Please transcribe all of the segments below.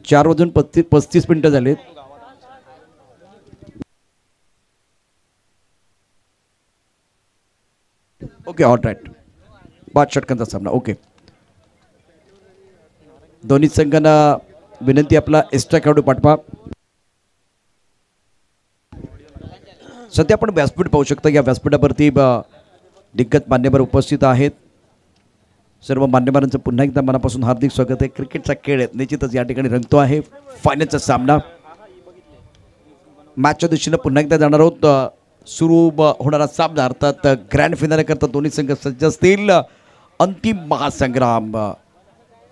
4:35 झालेत. Okay, all right. 5 षटकांचा सामना. ओके, दोन्ही संघांना विनंती आपला एक्स्ट्रा खेळाडू पाठवा. सध्या आपण व्यासपीठ पाहू शकता. या व्यासपीठावरती दिग्गज मान्यवर उपस्थित आहेत. सर्व मान्यवरांचं पुन्हा एकदा मनापासून हार्दिक स्वागत आहे. क्रिकेटचा खेळ निश्चितच या ठिकाणी रंगतो आहे. फायनलचा सामना मॅचच्या दिशेनं पुन्हा एकदा जाणार आहोत. सुरू होणारा सामना अर्थात ग्रँड फिनाले करता दोन्ही संघ सज्ज असतील. अंतिम महासंग्राम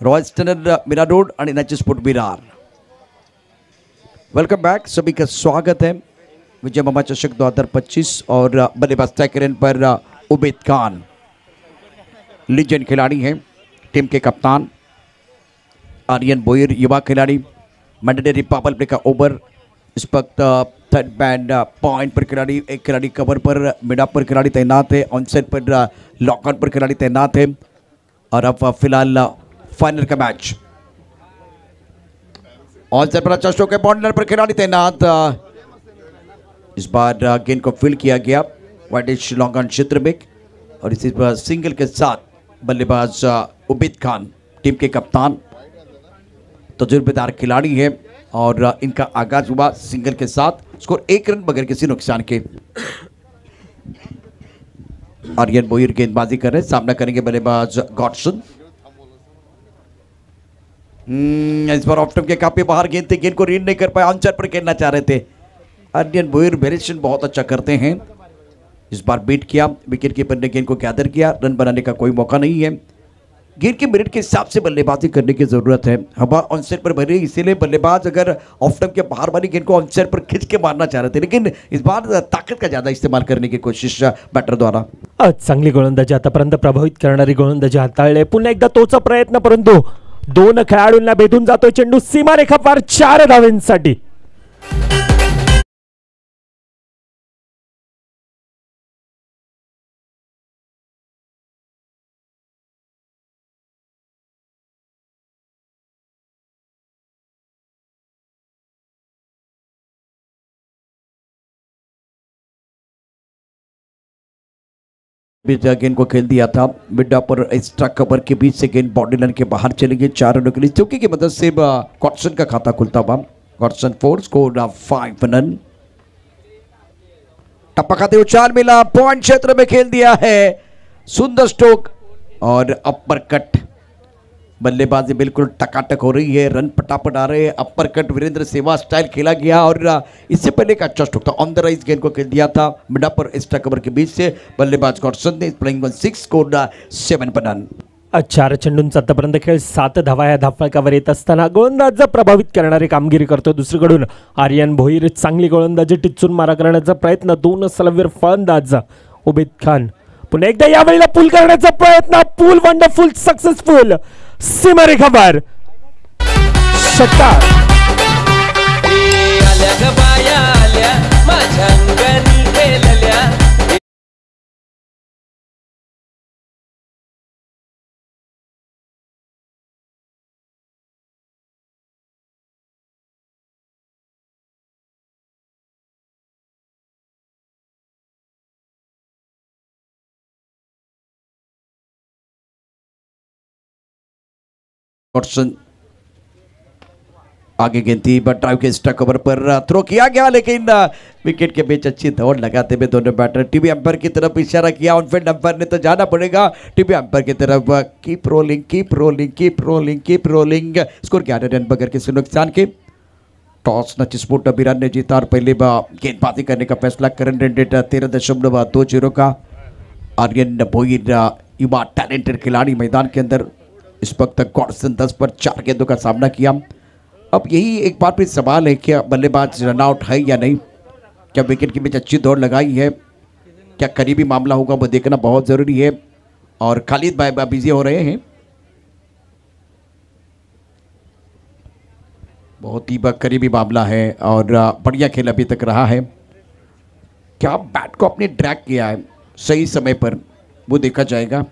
रॉयल स्टैंडर्ड मीरा रोड और NH sport Virar. Welcome back, सभी का स्वागत है. विजय मामा चषक 2025 और बल्लेबाज तय करें पर उबैद खान लीजेंड खिलाड़ी हैं. टीम के कप्तान आर्यन बोयर युवा खिलाड़ी. मैंडेटरी पावर प्ले का ओवर इस वक्त थर्ड बैंड पॉइंट पर खिलाड़ी. एक खिलाड़ी कवर पर मिड ऑफ पर खिलाड़ी तैनात है. ऑनसेट पर लॉकआउट पर खिलाड़ी तैनात है. और अब फिलहाल फाइनल का मैच ऑनसेट पर अच्छा स्ट्रोक है. बाउंड्री पर खिलाड़ी तैनात. इस बार गेंद को फील्ड किया गया वाइडिश लॉन्ग ऑन क्षेत्र में. और इसी पर सिंगल के साथ बल्लेबाज उबैद खान टीम के कप्तान तजुर्बेदार खिलाड़ी है. और इनका आगाज हुआ सिंगल के साथ. स्कोर 1 रन बगैर किसी नुकसान के. आर्यन बोयर गेंदबाजी कर रहे हैं. सामना करेंगे बल्लेबाज गॉडसन. इस बार ऑफ स्टंप के काफी बाहर गेंद थे. गेंद को रीड नहीं कर पाए. ऑनसाइड पर खेलना चाह रहे थे. आर्यन बोयर वेरिएशन बहुत अच्छा करते हैं. इस बार बीट किया. विकेट कीपर ने गेंद को गैदर किया. रन बनाने का कोई मौका नहीं है. गेंद के मिनट के हिसाब से बल्लेबाजी करने की जरूरत है. हवा ऑनसाइड पर भरी, इसीलिए बल्लेबाज अगर ऑफ स्टंप के बाहर वाली गेंद को ऑनसाइड पर खींच के मारना चाह रहे थे. लेकिन इस बार ताकत का ज्यादा इस्तेमाल करने की कोशिश बैटर द्वारा. चांगली गोलंदाजी आतापर्यंत प्रभावित करणारी गोलंदाजी हाताळले. पुन्हा एकदा तोच प्रयत्न, परंतु 2 खेळाडूंना भेदून जातोय चेंडू. सीमारेखा पार 4 धावांसाठी. गेंद को खेल दिया था. मिड ऑफ और एक्स्ट्रा कवर के बीच से गेंद बाउंड्री लाइन के बाहर चली गई. 4 रनों के लिए चौकी की मदद से गॉडसन का खाता खुलता हुआ. Godson 4 score 5 run. टप्पा खाते उछाल मिला. पॉइंट क्षेत्र में खेल दिया है. सुंदर स्ट्रोक और अपर कट. बल्लेबाजी बिल्कुल टकाटक हो रही है. रन पटापट आ रहे हैं. अपर कट वीरेंद्र सेवा स्टाइल खेला गया. और इससे पहले एक अच्छा स्ट्रोक था. ऑन द राइज गेंद को खेल दिया था मिड ऑफ और एक्स्ट्रा कवर के बीच से. बल्लेबाज गॉडसन ने प्लेइंग 6 स्कोर 7 रन. 4 चेंडूंचा आतापर्यंत खेळ 7 धावा या धावफलकावर येत असताना गोलंदाज प्रभावित करणारी कामगिरी करतो. दुसरीकडून आर्यन भोईर चांगली गोलंदाजी टिचून मारा करण्याचा प्रयत्न. 2 सलवीर फलंदाज उबैद खान. पुन्हा एकदा यावेळेला पूल करण्याचा प्रयत्न. Pull wonderful successful. सीमारेखा पार. षटकार. आल्या ग बाया आल्या माझ्या अंगणी खेळल्या. गॉडसन आगे गेंद थी बट ड्राइव के एक्स्ट्रा कवर पर थ्रो किया गया. लेकिन विकेट के बीच अच्छी दौड़ लगाते हुए दोनों बैटर. टीवी अंपायर की तरफ इशारा किया. ऑनफील्ड अंपायर ने तो जाना पड़ेगा. टीवी अंपायर की तरफ keep rolling keep rolling keep rolling keep rolling. Score 11 run बगैर किसी नुकसान के. टॉस एनएच स्पोर्ट विरार ने जीता और पहले गेंदबाजी करने का फैसला. करंट रन रेट 13.20 का. आर्यन भोईर युवा टैलेंटेड खिलाड़ी मैदान के अंदर. इस वक्त तक गॉडसन 10 पर 4 गेंदों का सामना किया. अब यही एक बार फिर सवाल है क्या बल्लेबाज रनआउट है या नहीं. क्या विकेट के बीच अच्छी दौड़ लगाई है. क्या करीबी मामला होगा वो देखना बहुत ज़रूरी है. और खालिद भाई बिजी हो रहे हैं. बहुत ही करीबी मामला है और बढ़िया खेल अभी तक रहा है. क्या बैट को अपने ड्रैग किया है सही समय पर वो देखा जाएगा.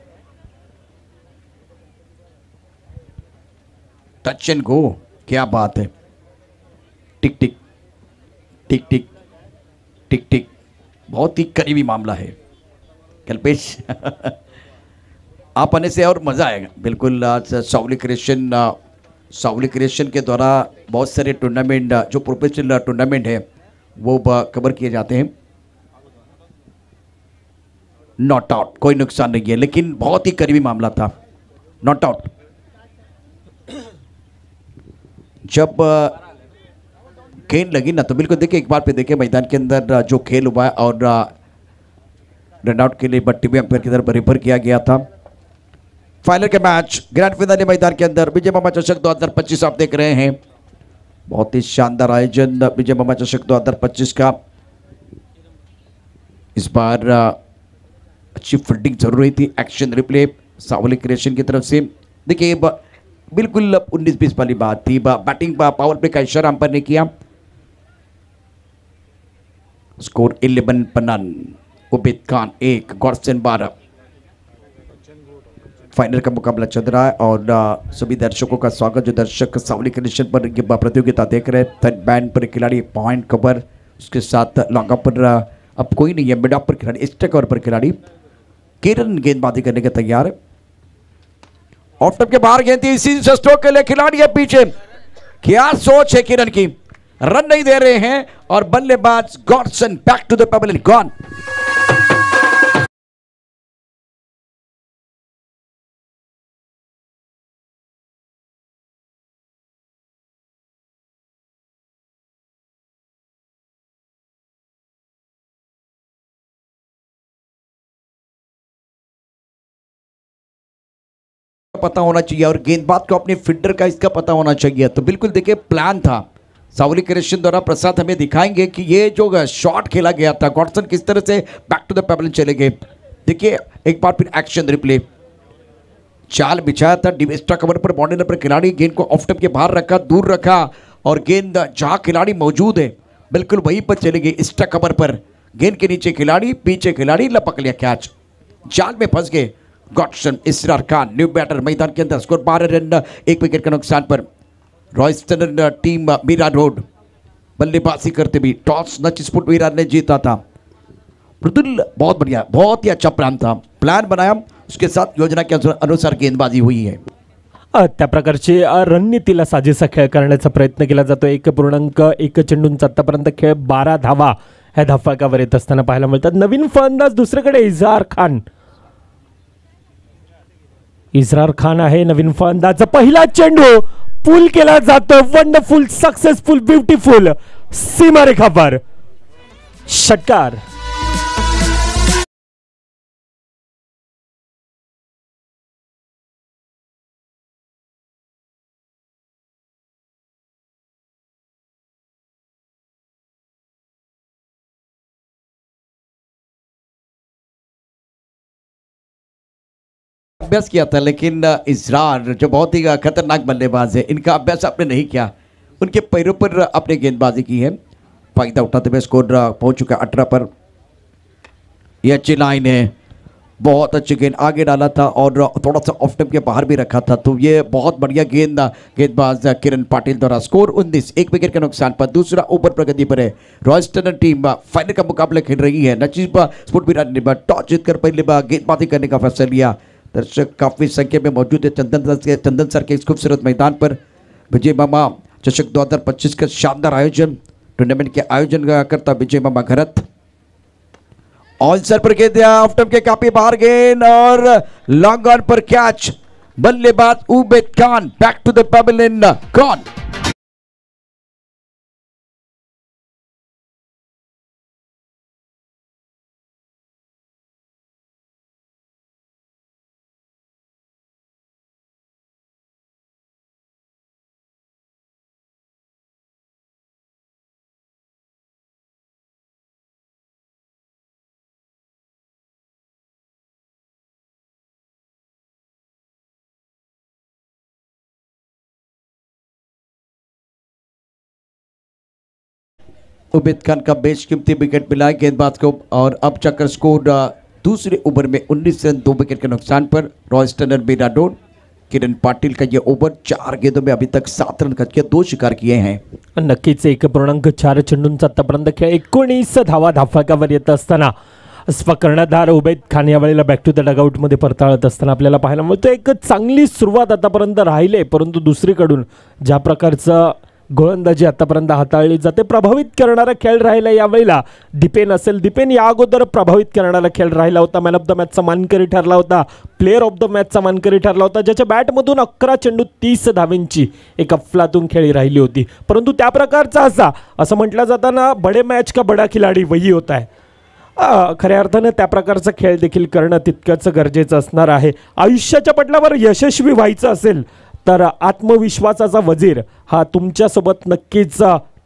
टच एंड गो क्या बात है, टिक टिक टिक टिक टिक टिक, बहुत ही करीबी मामला है कल्पेश। आप आने से और मज़ा आएगा बिल्कुल। आज सावली क्रिएशन के द्वारा बहुत सारे टूर्नामेंट जो प्रोफेशनल टूर्नामेंट है वो कवर किए जाते हैं। नॉट आउट, कोई नुकसान नहीं है, लेकिन बहुत ही करीबी मामला था। Not out. जब गेंद लगी ना तो बिल्कुल देखिए, एक बार पे देखिए मैदान के अंदर जो खेल हुआ है और रन आउट के लिए टीवी अंपायर की तरफ रेफर किया गया था। फाइनल के मैच ग्रैंड फिनाले मैदान के अंदर विजय मामा चषक 2025 आप देख रहे हैं। बहुत ही शानदार आयोजन विजय मामा चषक 2025 का। इस बार अच्छी फील्डिंग जरूर रही थी। एक्शन रिप्ले सावली क्रिएशन की तरफ से। देखिए बिल्कुल 19-20 वाली बात थी। बैटिंग पावर प्ले का इशारा अंपायर ने किया। स्कोर 11 पन्नान, उबैद खान 1, गॉडसन 12। फाइनल का मुकाबला चल रहा है और सभी दर्शकों का स्वागत जो दर्शक सावली क्रिएशन पर ये प्रतियोगिता देख रहे हैं। थर्ड बैन पर खिलाड़ी, पॉइंट कवर, उसके साथ लॉन्ग ऑफ पर अब कोई नहीं है। मिड ऑफ पर खिलाड़ी, स्ट्राइक कवर पर खिलाड़ी किरण गेंदबाजी करने के तैयार है। ऑफ टॉप के बाहर गेंद थी, इसी से स्ट्रोक के लिए खिलाड़ी है पीछे। क्या सोच है किरण की, रन नहीं दे रहे हैं और बल्लेबाज Godson back to the pavilion, gone. पता होना चाहिए और गेंदबाज को अपने फील्डर का इसका पता होना चाहिए। तो बिल्कुल देखिए प्लान था सावली क्रिएशन द्वारा। प्रसाद हमें दिखाएंगे कि ये जो शॉट खेला गया था गॉडसन किस तरह से बैक टू द पेवेलियन चले गए। देखिए एक बार फिर एक्शन रिप्ले। चाल बिछाया था, डिवेस्टा कवर पर बॉर्डर पर खिलाड़ी, गेंद को ऑफ टॉप के बाहर रखा, दूर रखा और गेंद जहां खिलाड़ी मौजूद है बिल्कुल वहीं पर चले गए। एक्स्ट्रा कवर पर गेंद के नीचे खिलाड़ी, पीछे खिलाड़ी, लपक लिया कैच। जाल में फंस गए गॉडसन। इसरार खान न्यू बैटर मैदान के अंदर। स्कोर 12 रन, 1 विकेट के नुकसान पर। रॉयस्टन टीम मीरा रोड बल्लेबाजी करते भी टॉस नच स्पुट मीरा ने जीता था। मृदुल बहुत बढ़िया, बहुत ही अच्छा प्लान था। प्लान बनाया, उसके साथ योजना के अनुसार गेंदबाजी हुई है। त्या प्रकारची रणनीतीला साजेसा खेळ करण्याचा प्रयत्न केला जातो। 1.1 चेंडूंचा आतापर्यंत खेळ 12 धावा ह्या धावफलकावर येत असताना पाहायला मिळतात। नवीन फलंदाज दुसरीकडे इजहार खान आहे नवीन फलंदाज। पहिला चेंडू पुल केला जातो, वंडरफुल, सक्सेसफुल, ब्युटिफुल, सीमारेखावर षटकार। अभ्यास किया था, लेकिन इसरार जो बहुत ही खतरनाक बल्लेबाज है, इनका अभ्यास आपने नहीं किया। उनके पैरों पर अपने गेंदबाजी की है। फायदा उठाते हुए स्कोर पहुंच चुका 18 पर। यह अच्छी लाइन है, बहुत अच्छी गेंद आगे डाला था और थोड़ा सा ऑफ टॉप के बाहर भी रखा था। तो ये बहुत बढ़िया गेंदबाज किरण पाटिल द्वारा। स्कोर 19, 1 विकेट के नुकसान पर। दूसरा ओवर प्रगति पर है। रॉयस्टन टीम फाइनल का मुकाबला खेल रही है। नजीब स्पोर्ट विराट ने टॉस जीतकर पहले गेंदबाजी करने का फैसला लिया। दर्शक काफी संख्या में मौजूद है चंदन सर के इस खूबसूरत मैदान पर। विजय मामा चषक 2025 का शानदार आयोजन, टूर्नामेंट के आयोजन करता विजय मामा घरत। ऑन सर पर गेंद ऑफ टॉप के काफी बाहर गेंद और लॉन्ग ऑन पर कैच। बल्लेबाज Ubaid Khan back to the pavilion, gone. Ubaid Khan का बेशकीमती विकेट मिला गेंदबाज को और अब चक्कर स्कोर दूसरे ओवर में 19 रन 2 विकेट के नुकसान पर। रॉयस्टन मीरा रोड किरण पाटिल का ये ओवर 4 गेंदों में अभी तक 7 रन करके 2 शिकार किए हैं. नक्कीच 1.4 चेंडूंचा आतापर्यंत खेळ 19 धावा धाफाकावर येत असताना कर्णधार उबैद खान यावेळेला बॅक टू द डगआउटमध्ये परताळत असताना आपल्याला पाहायला मिळतं एक चांगली सुरुवात आतापर्यंत राहिले, परंतु दुसरीकडून ज्या प्रकारचं गोलंदाजी आतापर्यंत हाताळली जाते प्रभावित करणारा खेळ राहिला यावेळेला दीपेन असेल. दीपेन या अगोदर प्रभावित करणारा खेळ राहिला होता, मॅन ऑफ द मॅचचा मानकरी ठरला होता, प्लेअर ऑफ द मॅचचा मानकरी ठरला होता, ज्याच्या बॅटमधून 11 चेंडू 30 धावेंची एक अफलातून खेळी राहिली होती. परंतु त्या प्रकारचा असं म्हटलं जाताना बडे मॅच का बडा खिलाडी वही होता है. खऱ्या अर्थानं त्या प्रकारचा खेळ देखील करणं तितकंच गरजेचं असणार आहे. आयुष्याच्या पटलावर यशस्वी व्हायचं असेल तर आत्मविश्वासाचा वजीर हा तुमच्यासोबत नक्कीच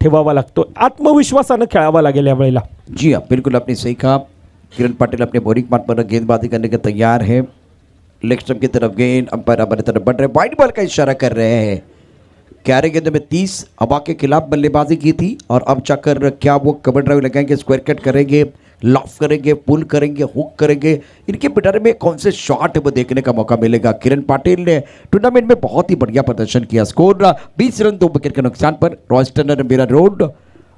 ठेवावा लागतो. आत्मविश्वासानं खेळावा लागेल यावेळेला. जी हाँ, बिल्कुल आपने सही कहा. किरण पाटिल अपने बोरिंग मार्ग पर गेंदबाजी करने के तैयार है. लेग स्टंप की तरफ गेंद, अंपायर हमारी तरफ बढ़ रहे, वाइड बॉल का इशारा कर रहे हैं. 11 गेंदों में 30 हवा के खिलाफ बल्लेबाजी की थी और अब जाकर क्या वो कवर ड्राइव लगाएंगे, स्क्वायर कट करेंगे, लॉफ करेंगे, पुल करेंगे, हुक करेंगे, इनके पिटारे में कौन से शॉट वो देखने का मौका मिलेगा. किरण पाटिल ने टूर्नामेंट में बहुत ही बढ़िया प्रदर्शन किया. स्कोर 20 रन 2 विकेट के नुकसान पर रॉयस्टन ने मेरा रोड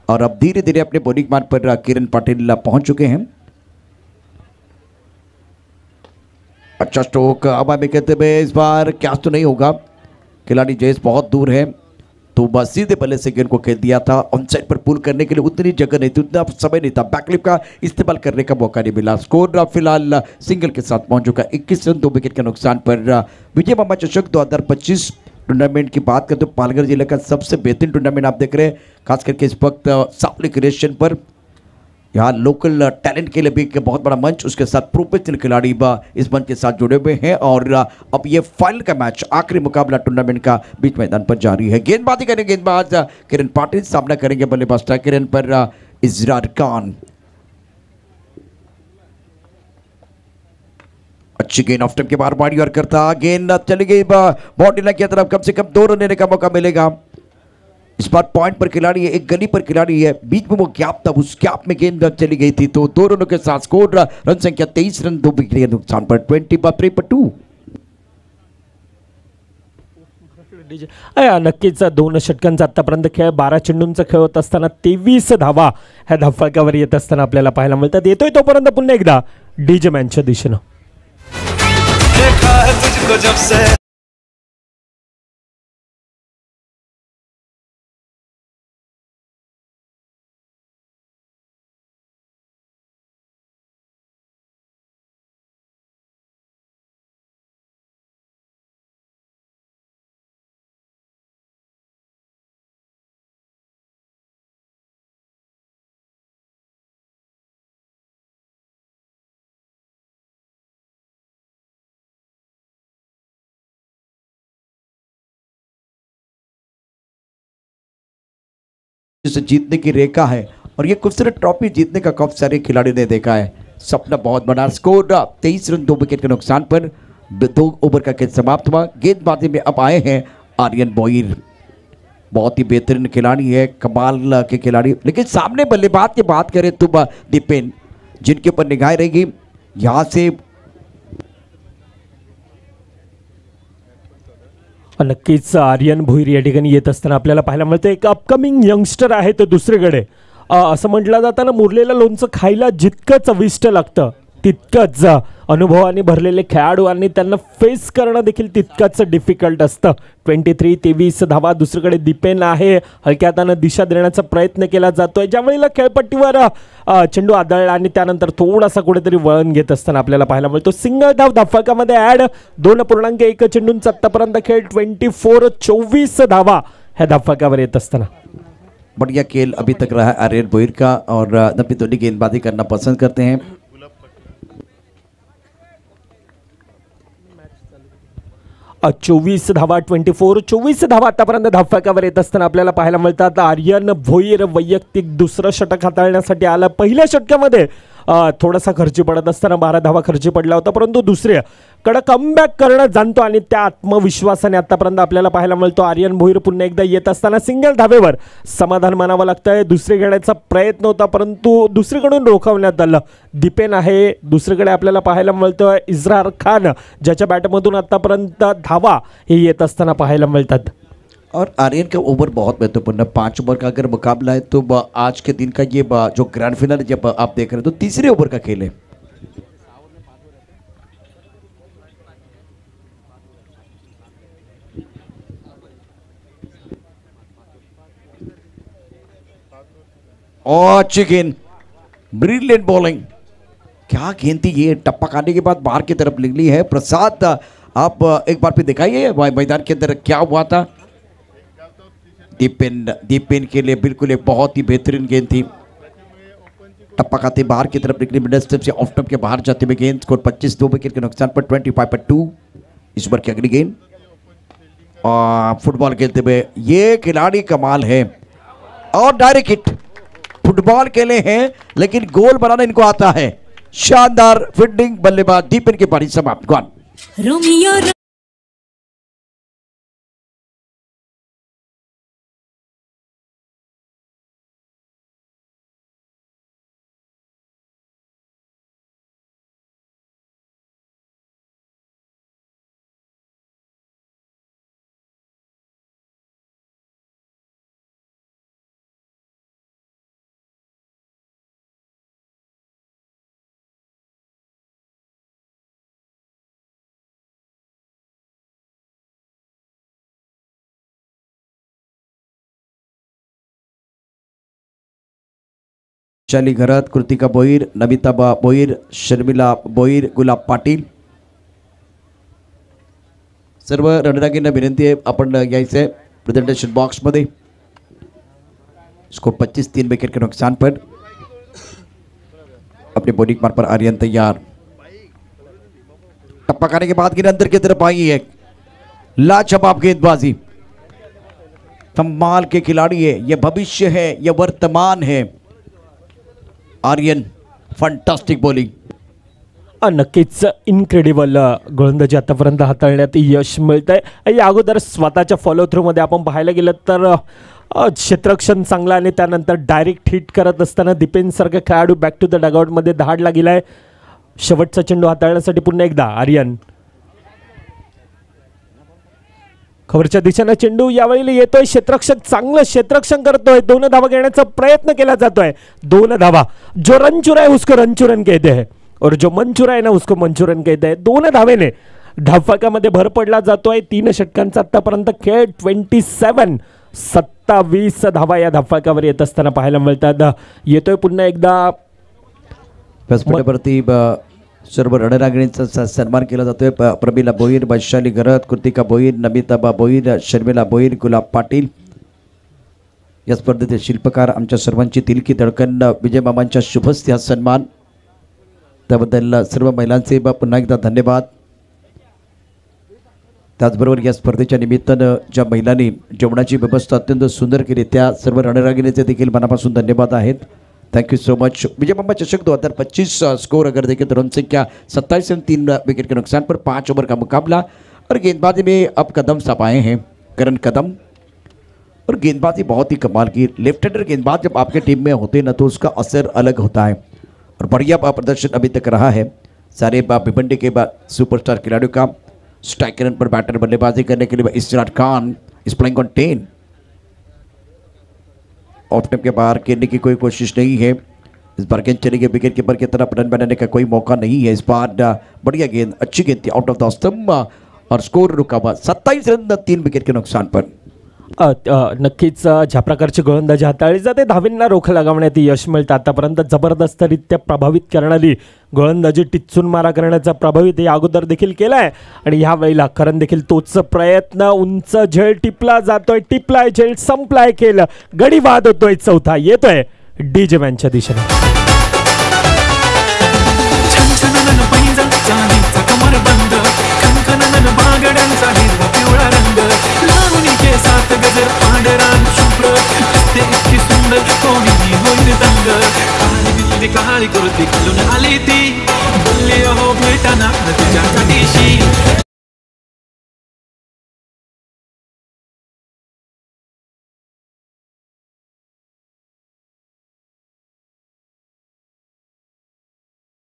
और अब धीरे धीरे अपने बॉलिंग मार्ग पर किरण पाटिल पहुंच चुके हैं. अच्छा स्ट्रोक हवा में कहते हुए इस बार कैच तो नहीं होगा. खिलाड़ी जयेश बहुत दूर है तो बस सीधे बल्ले से गेंद को खेल दिया था. ऑन साइड पर पुल करने के लिए उतनी जगह नहीं थी, उतना समय नहीं था, बैकलिप का इस्तेमाल करने का मौका नहीं मिला. स्कोर फिलहाल सिंगल के साथ पहुंच चुका. 21 रन 2 विकेट के नुकसान पर विजय मामा चषक 2025 टूर्नामेंट की बात करें तो पालघर जिले का सबसे बेहतरीन टूर्नामेंट आप देख रहे हैं. खास करके इस वक्त सावली क्रिएशन पर यहाँ लोकल टैलेंट के लिए भी एक बहुत बड़ा मंच, उसके साथ प्रोफेशनल खिलाड़ी इस मंच के साथ जुड़े हुए हैं. और अब ये फाइनल का मैच, आखिरी मुकाबला टूर्नामेंट का बीच मैदान पर जारी है. गेंदबाजी करेंगे गेंदबाज किरण पाटिल, सामना करेंगे बल्लेबाज किरण पर इजरार खान. अच्छी गेंद ऑफ स्टंप के बाहर बाड़ी और करता गेंद चली गई बॉडी लाइन की तरफ. कम से कम 2 रन लेने का मौका मिलेगा. इस बार पॉइंट पर खिलाड़ी है, एक गली पर खिलाड़ी है, बीच में वो गैप था, उस गैप में गेंद चली गई थी. तो 2 रनों के साथ स्कोर रन संख्या 23 रन 2 विकेट के नुकसान पर 20/3/2. नक्कीच 2 षटकांचा आतापर्यंत खेळ 12 चेंडूंचा खेळ होत असताना 23 धावा ह्या धाफाकावर येत असताना आपल्याला पाहायला मिळतात. येतोय तोपर्यंत पुन्हा एकदा डीजे मॅनच्या दिशेनं. देखा है तुझको जब से जिसे जीतने की रेखा है और ये खूबसूरत ट्रॉफी जीतने का कप सारे खिलाड़ी ने देखा है. सपना बहुत बड़ा. स्कोर 23 रन 2 विकेट के नुकसान पर 2 ओवर का खेल समाप्त हुआ. गेंदबाजी में अब आए हैं आर्यन भोईर. बहुत ही बेहतरीन खिलाड़ी है, कमाल के खिलाड़ी. लेकिन सामने बल्लेबाज की बात करें तो दीपेन, जिनके ऊपर निगाहें रहेगी. यहाँ से नक्कीच आर्यन भोईर या ठिकाणी येत असताना आपल्याला पाहायला मिळतं. एक अपकमिंग यंगस्टर आहे. तर दुसरीकडे असं म्हटलं जाताना मुरलेलं लोणचं खायला जितकं चविष्ट लागतं तितकंच अनुभवाने भरलेले खेळाडू आणि त्यांना फेस करणं देखील तितकंच डिफिकल्ट असतं. 23 धावा. दुसरीकडे दीपेन आहे, हलक्या हातानं दिशा देण्याचा प्रयत्न केला जातोय. ज्यावेळेला खेळपट्टीवर चेंडू आदळला आणि त्यानंतर थोडासा कुठेतरी वळण घेत असताना आपल्याला पाहायला मिळतो. सिंगल धाव धाफाकामध्ये ॲड 2.1 चेंडूंचा आतापर्यंत खेळ 24 धावा ह्या धाफाकावर येत असताना. बढ़िया खेल अभी तक रहा है आर्यन भोईर का और नबी धोनी गेंदबाजी करना पसंद करते हैं. 24 धावा 24 धावा आतापर्यंत धाफाकावर येत असताना आपल्याला पाहायला मिळतात. आर्यन भोईर वैयक्तिक दुसरं षटक हाताळण्यासाठी आला. पहिल्या षटकामध्ये थोडासा खर्ची पडत असताना 12 धावा खर्ची पडला होता, परंतु दुसऱ्याकडे कमबॅक करणं जाणतो आणि त्या आत्मविश्वासाने आतापर्यंत आपल्याला पाहायला मिळतो. आर्यन भोईर पुन्हा एकदा येत असताना सिंगल धावेवर समाधान मानावं लागतंय. दुसरी घेण्याचा प्रयत्न होता परंतु दुसरीकडून रोखवण्यात आलं. दीपेन आहे दुसरीकडे आपल्याला पाहायला मिळतोय इजरार खान, ज्याच्या बॅटमधून आतापर्यंत धावा हे येत असताना पाहायला मिळतात. और आर्यन का ओवर बहुत महत्वपूर्ण है. 5 ओवर का अगर मुकाबला है तो आज के दिन का ये जो ग्रैंड फिनल जब आप देख रहे हैं तो तीसरे ओवर का खेल है. और चिकन ब्रिलियंट बॉलिंग, क्या गेंद थी ये. टप्पा खाने के बाद बाहर की तरफ निकली है. प्रसाद आप एक बार फिर दिखाइए मैदान के अंदर क्या हुआ था. दीपेन के लिए बिल्कुल एक बहुत ही बेहतरीन गेंद थी. टप्पा खाते बाहर की तरफ निकली, मिडल स्टंप से ऑफ स्टंप के बाहर जाते हुए गेंद. स्कोर 25, 2 विकेट के नुकसान पर 25 पर 2. इस ओवर की अगली गेंद और फुटबॉल खेलते हुए ये खिलाड़ी कमाल है और डायरेक्ट हिट. फुटबॉल खेले हैं लेकिन गोल बनाना इनको आता है. शानदार फील्डिंग बल्लेबाज दीपेन की पारी समाप्त. गॉन रोमियो शाली घरात, कृतिका भोईर, नमिता भोईर, शर्मिला भोईर, गुलाब पाटील सर्व रणरागींना विनंती आहे आपण यायचं आहे प्रेझेंटेशन बॉक्समध्ये. स्कोर 25, 3 विकेट के नुकसान पर. अपने बॉलिंग मार पर आर्यन तैयार. टप्पा खाने के बाद गिर अंदर की तरफ आई है. लाजवाब गेंदबाजी, कमाल के खिलाड़ी है. ये भविष्य है, ये वर्तमान है. Aryan fantastic bowling. नक्कीच इनक्रेडिबल गोलंदाजी आतापर्यंत हाताळण्यात यश मिळत आहे. या अगोदर स्वतःच्या फॉलो थ्रूमध्ये आपण पाहायला गेलं तर क्षेत्ररक्षण चांगलं आणि त्यानंतर डायरेक्ट हिट करत असताना दीपेनसारखा खेळाडू बॅक टू द डगआउटमध्ये धाडला गेलाय. शेवटचा चेंडू हाताळण्यासाठी पुन्हा एकदा आर्यन. खबरच्या दिशेनं चेंडू यावेळी येतोय. क्षेत्ररक्षक चांगलं क्षेत्ररक्षण करतोय. 2 धावा घेण्याचा प्रयत्न केला जातोय. 2 धावा. जो रन चुरा है उसको रन चुरन कहते हैं और जो मन चुरा है ना उसको मंचुरन कहते हैं. 2 धावेने धावफलकामध्ये भर पडला जातोय. 3 षटकांचा आतापर्यंत खेळ. 27 धावा या धावफलकावर येत असताना पाहायला मिळतात. येतोय पुन्हा एकदा व्यासपीठावरती सर्व रणरागिणींचा सन्मान केला जातोय. प्रमिला भोईर, वैशाली घरत, कृतिका भोईर, नमिता भोईर, शर्मिला भोईर, गुलाब पाटील या स्पर्धेतील शिल्पकार आमच्या सर्वांची तिलकी धडकन विजय मामांच्या शुभस्ते हा सन्मान. त्याबद्दल सर्व महिलांचे पुन्हा एकदा धन्यवाद. त्याचबरोबर या स्पर्धेच्या निमित्तानं ज्या महिलांनी जेवणाची व्यवस्था अत्यंत सुंदर केली त्या सर्व रणरागिणीचे देखील मनापासून धन्यवाद आहेत. Thank you so much. Vijay Mama चषक 2025 स्कोर अगर देखें तो रन संख्या 27 रन 3 विकेट के नुकसान पर 5 ओवर का मुकाबला. और गेंदबाजी में अब कदम साहब आए हैं, करण कदम. और गेंदबाजी बहुत ही कमाल की. लेफ्ट हैंडर गेंदबाज जब आपके टीम में होते ना तो उसका असर अलग होता है और बढ़िया प्रदर्शन अभी तक रहा है सारे भिवंडी के सुपरस्टार खिलाड़ियों का. स्ट्राइकर पर बैटर बल्लेबाजी करने के लिए Israr Khan is playing on 10. Off टेप के बाहर खेलने की कोई कोशिश नहीं है. इस बार गेंद चली गई विकेट कीपर की तरफ. रन बनाने का कोई मौका नहीं है इस बार. बढ़िया गेंद, अच्छी गेंद थी आउट ऑफ द स्टंप और स्कोर रुका हुआ 27 रन 3 विकेट के नुकसान पर. नक्कीच ज्या प्रकारची गोलंदाजी हाताळली जाते धावींना रोख लगावण्यात यश मिळतं. आतापर्यंत जबरदस्तरित्या प्रभावित करणारी गोलंदाजी टिच्चून मारा करण्याचा प्रभावित या अगोदर देखील केला आहे आणि ह्या वेळेला करण देखील तोच प्रयत्न. उंच झेल टिपला जातोय. टिपलाय झेल, संपलाय खेळ. गडी बाद होतोय. चौथा येतोय डीजे मॅनच्या दिशेने. सात गजर पांढरा शुभ्र दिसते इतकी सुंदर कोणी होईल दंग. ही काळी कुर्ती घालून आली ती बोलली हो भेटाना तिच्या काठीशी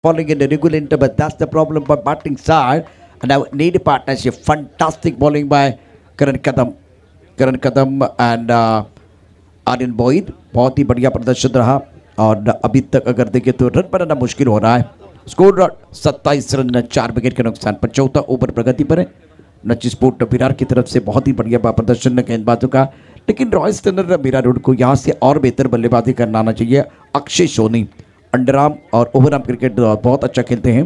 falling in the regular, but that's the problem by batting side. And now need a partnership. Fantastic bowling by Karan Kadam. Karan Kadam and Aryan बोइड बहुत ही बढ़िया प्रदर्शन रहा और अभी तक अगर देखें तो रन बनाना मुश्किल हो रहा है। स्कोर 27 रन 4 विकेट के नुकसान पर। चौथा ओवर प्रगति पर है। नची स्पोर्ट विरार की तरफ से बहुत ही बढ़िया प्रदर्शन गेंदबाजों का, लेकिन रॉयल चैलेंजर्स विरार को यहाँ से और बेहतर बल्लेबाजी करना आना चाहिए। अक्षय सोनी अंडरआर्म और ओवरआर्म क्रिकेट बहुत अच्छा खेलते हैं,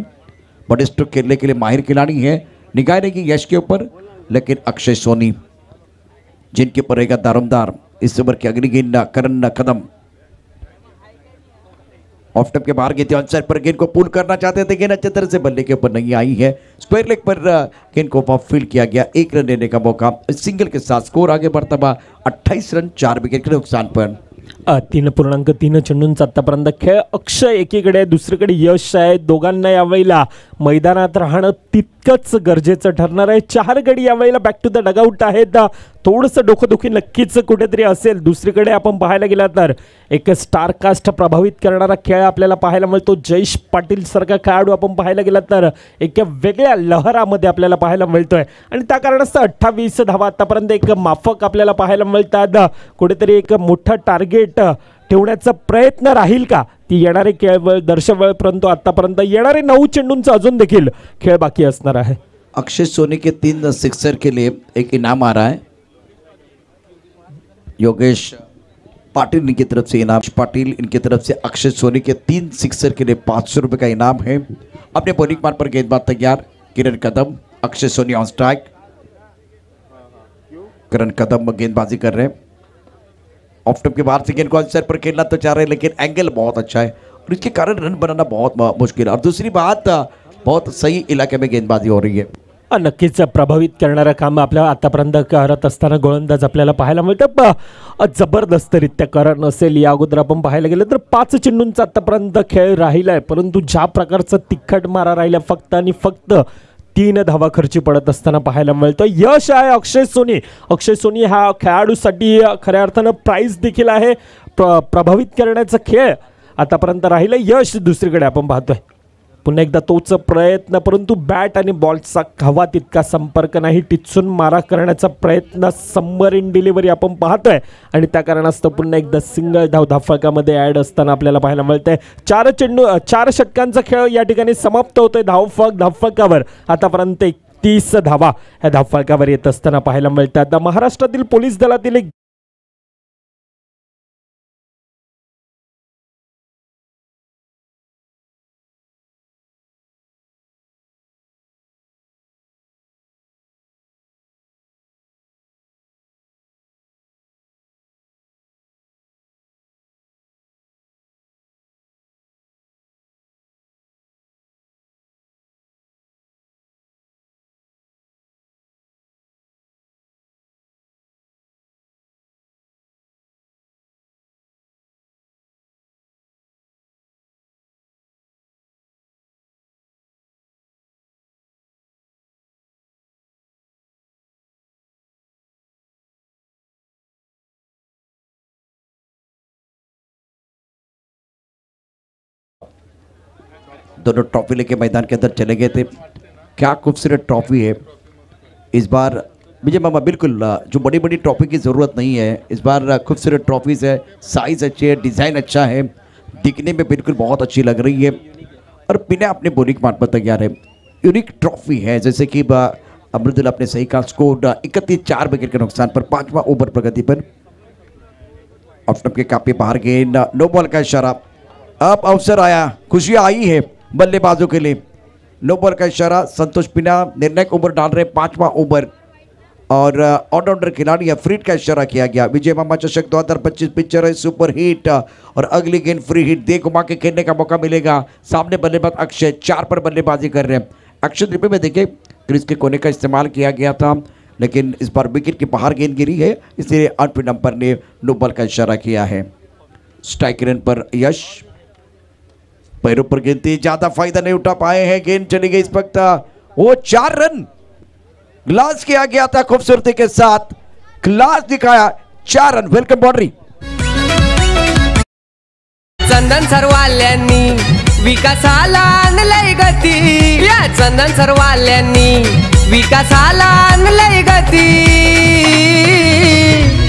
बड़े स्ट्रोक खेलने के लिए माहिर खिलाड़ी हैं। निगाह रहेगी यश के ऊपर, लेकिन अक्षय सोनी जिनके ऊपर रहेगा दारोमदार। इस ओवर की अगली गेंद करण कदम ऑफ टॉप के बाहर गेंद ऑन पर गेंद को पुल करना चाहते थे, गेंद अच्छी तरह से बल्ले के ऊपर नहीं आई है। स्क्वायर लेग पर गेंद को ऑफ फील्ड किया गया, 1 रन लेने का मौका। सिंगल के साथ स्कोर आगे बढ़ता हुआ 28 रन 4 विकेट के नुकसान पर। 3.3 चेंडूंचा आतापर्यंत खेळ। अक्षय एकीकडे, दुसरीकडे यश आहे। दोघांना यावेळेला मैदानात राहणं तितकंच गरजेचं ठरणार आहे। 4 गडी यावेळेला बॅक टू द डगआउट आहेत। थोडंसं डोकंदुखी नक्कीच कुठेतरी असेल। दुसरीकडे आपण पाहायला गेला तर एक स्टारकास्ट प्रभावित करणारा खेळ आपल्याला पाहायला मिळतो। जयेश पाटील सारखा खेळाडू आपण पाहायला गेला तर एक वेगळ्या लहरामध्ये आपल्याला पाहायला मिळतोय आणि त्या कारणास्तव 28 धावा आतापर्यंत एक माफक आपल्याला पाहायला मिळतात। कुठेतरी एक मोठं टार्गेट ठेवण्याचा प्रयत्न राहील का ती येणारे खेळ दर्शवेल, परंतु आतापर्यंत येणारे 9 चेंडूंचा अजून देखील खेळ बाकी असणार आहे। अक्षय सोनी के 3 सिक्सर के लिए एक इनाम आ रहा है। योगेश पाटिल इनकी तरफ से इनाम, पाटिल इनकी तरफ से अक्षय सोनी के 3 सिक्सर के लिए 500 रुपये का इनाम है। अपने बॉलिंग मार्ग पर गेंदबाज तैयार, किरण कदम, अक्षय सोनी ऑन स्ट्राइक। किरण कदम गेंदबाजी कर रहे हैं। ऑफ टॉप के बाहर से गेंद को आंसर पर खेलना तो चाह रहे हैं, लेकिन एंगल बहुत अच्छा है और इसके कारण रन बनाना बहुत मुश्किल है। और दूसरी बात, बहुत सही इलाके में गेंदबाजी हो रही है। नक्कीच प्रभावित करणारं काम आपल्याला आतापर्यंत करत असताना गोलंदाज आपल्याला पाहायला मिळतं। जबरदस्तरित्या करण असेल। या अगोदर आपण पाहायला गेलं तर 5 चेंडूंचा आतापर्यंत खेळ राहिला आहे, परंतु ज्या प्रकारचं तिखट मारा राहिला फक्त आणि फक्त 3 धावा खर्ची पडत असताना पाहायला मिळतं। यश आहे अक्षय सोनी। अक्षय सोनी हा खेळाडूसाठी खऱ्या अर्थानं प्राइज देखील आहे। प्रभावित करण्याचा खेळ आतापर्यंत राहिला। यश दुसरीकडे आपण पाहतोय पुन्हा एकदा तोच प्रयत्न, परंतु बॅट आणि बॉलचा हवा तितका संपर्क नाही। टिचून मारा करण्याचा प्रयत्न, सबमरीन डिलिव्हरी आपण पाहतोय आणि त्या कारणास्तव पुन्हा एकदा सिंगल धावफलकामध्ये ॲड असताना आपल्याला पाहायला मिळतंय। 4 षटकांचा खेळ या ठिकाणी समाप्त होतोय। धावफलकावर आतापर्यंत 31 धावा या धावफलकावर येत असताना पाहायला मिळतात। महाराष्ट्रातील पोलीस दलातील एक दोनों ट्रॉफी लेके मैदान के अंदर चले गए थे। क्या खूबसूरत ट्रॉफी है इस बार विजय मामा। बिल्कुल जो बड़ी बड़ी ट्रॉफी की ज़रूरत नहीं है इस बार। खूबसूरत ट्रॉफीज़ है, साइज़ अच्छे है, डिज़ाइन अच्छा है, दिखने में बिल्कुल बहुत अच्छी लग रही है और बिना अपने बॉलिंग मार्ग पर तैयार है। यूनिक ट्रॉफी है, जैसे कि अमरुदुल्ला अपने सही का स्कोर 31 4 विकेट के नुकसान पर। 5वां ओवर प्रगति पर। ऑफ टॉप के काफी बाहर गेंद, नो बॉल का इशारा। अब अवसर आया, खुशियाँ आई है बल्लेबाजों के लिए। नो बॉल का इशारा, संतोष पिना निर्णायक ओवर डाल रहे 5वां ओवर और ऑलराउंडर खिलाड़ी अफरीद का इशारा किया गया। विजय मामा चषक 2025 पिक्चर है सुपर हिट और अगली गेंद फ्री हिट दे घुमा के खेलने का मौका मिलेगा। सामने बल्लेबाज अक्षय 4 पर बल्लेबाजी कर रहे हैं। अक्षय रिपे में देखिए क्रीज के कोने का इस्तेमाल किया गया था, लेकिन इस बार विकेट के बाहर गेंद गिरी है, इसलिए अनफिट अंपायर ने नो बॉल का इशारा किया है। स्ट्राइक रेन पर यश पैरों पर गिनती, ज्यादा फायदा नहीं उठा पाए हैं। गेंद चली गई इस वक्त वो 4 रन ग्लास किया गया था खूबसूरती के साथ, क्लास दिखाया, 4 रन। Welcome boundary. चंदन सरवाल्यांनी विकासाला आणलंय गती, या चंदन सरवाल्यांनी विकासाला आणलंय गती।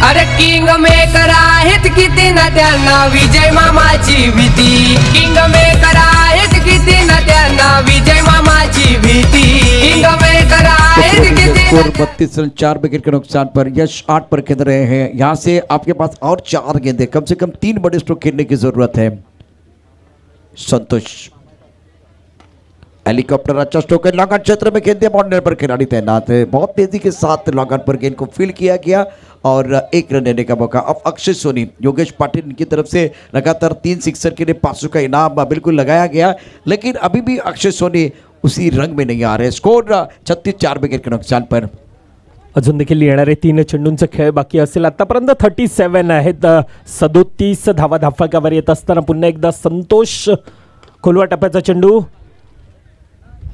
अरे किंग मेकर आहेत किती ना त्यांना विजय मामाची भीती, किंग मेकर आहेत किती ना त्यांना विजय मामाची भीती, किंग मेकर आहेत किती। स्कोर 32 रन 4 विकेट के नुकसान पर यश 8 पर खेल रहे हैं। यहाँ से आपके पास और 4 गेंदें, कम से कम 3 बड़े स्ट्रोक खेलने की जरूरत है। संतोष हेलीकॉप्टर अच्छा स्ट्रोक है, लॉन्ग ऑन क्षेत्र में गेंदें बाउंड्री पर खिलाड़ी तैनात है। बहुत तेजी के साथ लॉन्ग ऑन पर गेंद को फील्ड किया गया और 1 रन लेने का मौका। अब अक्षय सोनी, योगेश पाटिल की तरफ से लगातार 3 सिक्सर के लिए 500 का इनाम बिल्कुल लगाया गया, लेकिन अभी भी अक्षय सोनी उसी रंग में नहीं आ रहे। स्कोर 36 4 विकेट के नुकसान पर। अजून देखील येणारे 3 चेंडूंचा खेळ बाकी असेल। आतापर्यंत 37 आहेत, 37 धावा धाफाकावर येत असताना पुन्हा एकदा संतोष, खोलवा टप्प्याचा चेंडू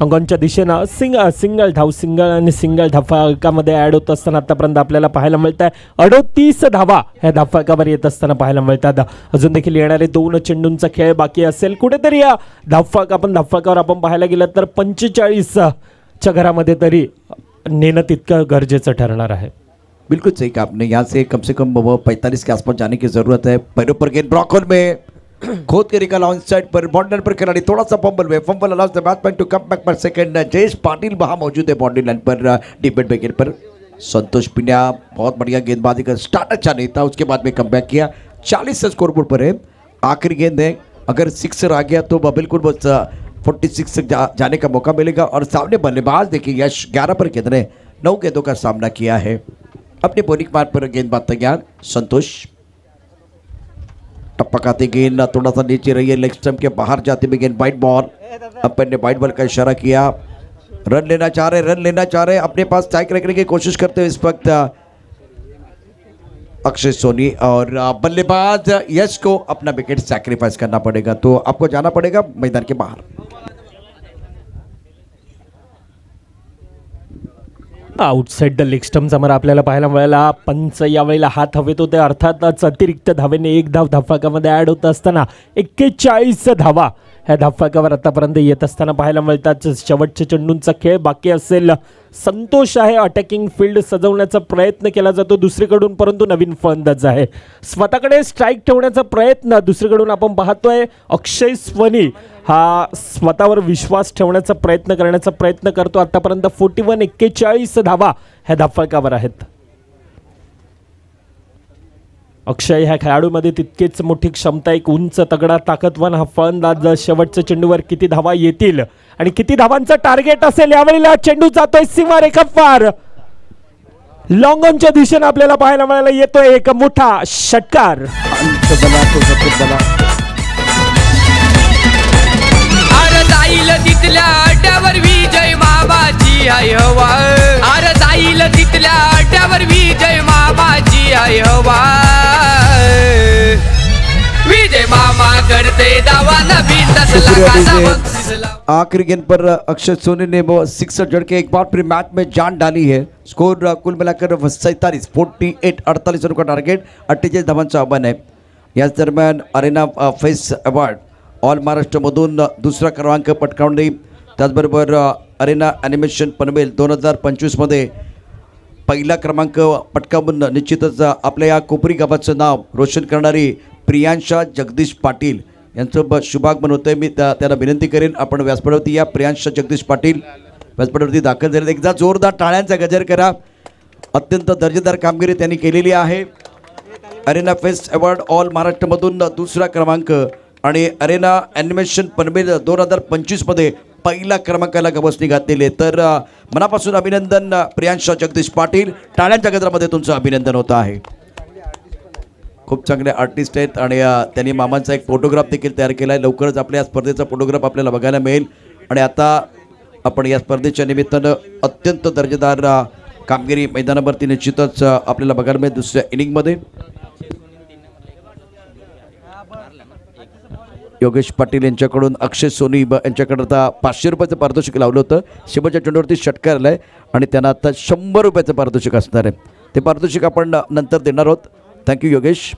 अंगणच्या दिशेनं सिंगल धाव, सिंगल आणि सिंगल धाफाकामध्ये ॲड होत असताना आतापर्यंत आपल्याला पाहायला मिळत आहे 38 धावा ह्या धाफाकावर येत असताना पाहायला मिळतात। अजून देखील येणारे 2 चेंडूंचा खेळ बाकी असेल। कुठेतरी या धाफाकावर आपण पाहायला गेलं तर 45च्या घरामध्ये तरी नेणं तितकं गरजेचं ठरणार आहे। बिल्कुल सही कहा आपने, यहाँ से कम 45 के आसपास जाने की जरूरत है। पैरों पर गेंद ब्लॉक होल में खोद के निकाला ऑन साइड पर, बाउंड्री पर खिलाड़ी थोड़ा सा फंबल में, fumble allows the batsman to come back पर सेकंड। जयेश पाटिल वहां मौजूद है बाउंड्री लाइन पर, डीप मिड विकेट पर। संतोष पिन्या बहुत बढ़िया गेंदबाजी का स्टार्ट अच्छा नहीं था, उसके बाद में कम बैक किया। 40 से स्कोर बोर्ड पर है, आखिरी गेंद है, अगर सिक्सर आ गया तो बिल्कुल बस 46 तक जाने का मौका मिलेगा। और सामने बल्लेबाज देखिए यश 11 पर गेंद ने 9 गेंदों का सामना किया है। अपने बॉलिंग मार्ग पर गेंदबाज तैयार संतोष, टपकाती गेंद थोड़ा सा नीचे रही है, लेग स्टंप के बाहर जाती हुई गेंद, वाइड बॉल। अपन ने वाइड बॉल का इशारा किया, रन लेना चाह रहे, अपने पास स्ट्राइक रखने की कोशिश करते हुए इस वक्त अक्षय सोनी, और बल्लेबाज यश को अपना विकेट सैक्रिफाइस करना पड़ेगा, तो आपको जाना पड़ेगा मैदान के बाहर। आउटसाइड द लेग स्टंप समोर आपल्याला पाहायला मिळाला। पंच यावेळेला हात हवेत होते, अर्थातच अतिरिक्त धावेने 1 धाव धाफाकामध्ये ॲड होत असताना 41 धावा ह्या धाफाकावर आतापर्यंत येत असताना पाहायला मिळतात। शेवटच्या चेंडूंचा खेळ बाकी असेल। संतोष आहे, अटॅकिंग फील्ड सजवण्याचा प्रयत्न केला जातो दुसरीकडून, परंतु नवीन फलंदाज आहे, स्वतःकडे स्ट्राईक ठेवण्याचा प्रयत्न दुसरीकडून आपण पाहतोय। अक्षय स्वनी हा स्वतःवर विश्वास ठेवण्याचा करण्याचा प्रयत्न करतो। आतापर्यंत 41 धावा ह्या धाफाकावर आहेत। अक्षय ह्या खेळाडूमध्ये तितकीच मोठी क्षमता, एक उंच तगडा ताकदवान हा फलंदाज। शेवटच्या चेंडूवर किती धावा येतील आणि किती धावांचं टार्गेट असेल, यावेळेला चेंडू जातोय सीमारेखा पार, लॉंग ऑनच्या दिशेने आपल्याला पाहायला मिळायला येतोय एक मोठा षटकार। अरे जाईल तिथल्या अड्ड्यावर विजय मामाची आहे हवा, अरे जाईल तिथल्या अड्ड्यावर विजय मामाची आहे हवा, विजय मामा करते दावा नवीन 10 लाखाचा बक्षीस लावा। आखिरी गेंद पर अक्षय सोनी ने वो सिक्सर जड़ के एक बार फिर मैच में जान डाली है। स्कोर कुल मिलाकर 47 रन का टार्गेट, 48 धावांचा आव्हान आहे। याच दरम्यान अरेना फेस अवॉर्ड ऑल महाराष्ट्रमधून दुसरा क्रमांक पटकावणारी, त्याचबरोबर अरेना ॲनिमेशन पनवेल 2025 मध्ये पहिला क्रमांक पटकावून निश्चितच आपल्या या कोपरी गावाचं नाव रोशन करणारी प्रियांशा जगदीश पाटील यांचं शुभागमन होतं आहे। मी त्याला विनंती करेन आपण व्यासपीठावरती या। प्रियांशा जगदीश पाटील व्यासपीठावरती दाखल झाले, एकदा जोरदार टाळ्यांचा गजर करा। अत्यंत दर्जेदार कामगिरी त्यांनी केलेली आहे। अरेना फेस्ट अवॉर्ड ऑल महाराष्ट्रमधून दुसरा क्रमांक आणि अरेना ॲनिमेशन पनवेल 2025 मध्ये पहिला क्रमांकाला गवसणी घातलेली। तर मनापासून अभिनंदन प्रियांशा जगदीश पाटील, टाळ्यांच्या गजरामध्ये तुमचं अभिनंदन होतं आहे। खूप चांगले आर्टिस्ट आहेत आणि त्यांनी मामांचा एक फोटोग्राफ देखील तयार केला आहे। लवकरच आपल्या या स्पर्धेचा फोटोग्राफ आपल्याला बघायला मिळेल। आणि आता आपण या स्पर्धेच्या निमित्तानं अत्यंत दर्जेदार कामगिरी मैदानावरती निश्चितच आपल्याला बघायला मिळेल दुसऱ्या इनिंगमध्ये। योगेश पाटील यांच्याकडून अक्षय सोनी यांच्याकडं आता 500 रुपयाचं पारितोषिक लावलं होतं. शेवटच्या चेंडूवरती षटकार आला आहे आणि त्यांना आता 100 रुपयाचं पारितोषिक असणार आहे. ते पारितोषिक आपण नंतर देणार आहोत. Thank you Yogesh.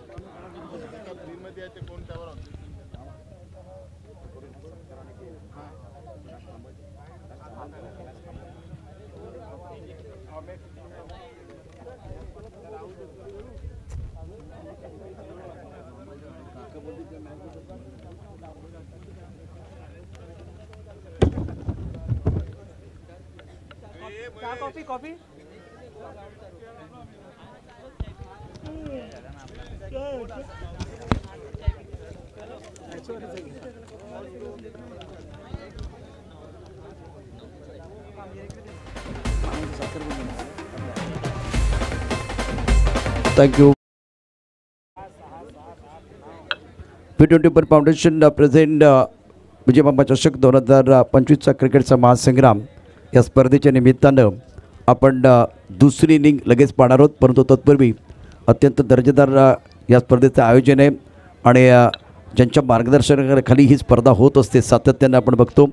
Coffee thank you. V20 foundation present Vijay Mama चषक 2025चा क्रिकेटचा महासंग्राम या स्पर्धेच्या निमित्तानं आपण दुसरी इनिंग लगेच पाहणार आहोत. परंतु तत्पूर्वी अत्यंत दर्जेदार या स्पर्धेचं आयोजन आहे आणि ज्यांच्या मार्गदर्शनाखाली ही स्पर्धा होत असते सातत्यानं आपण बघतो.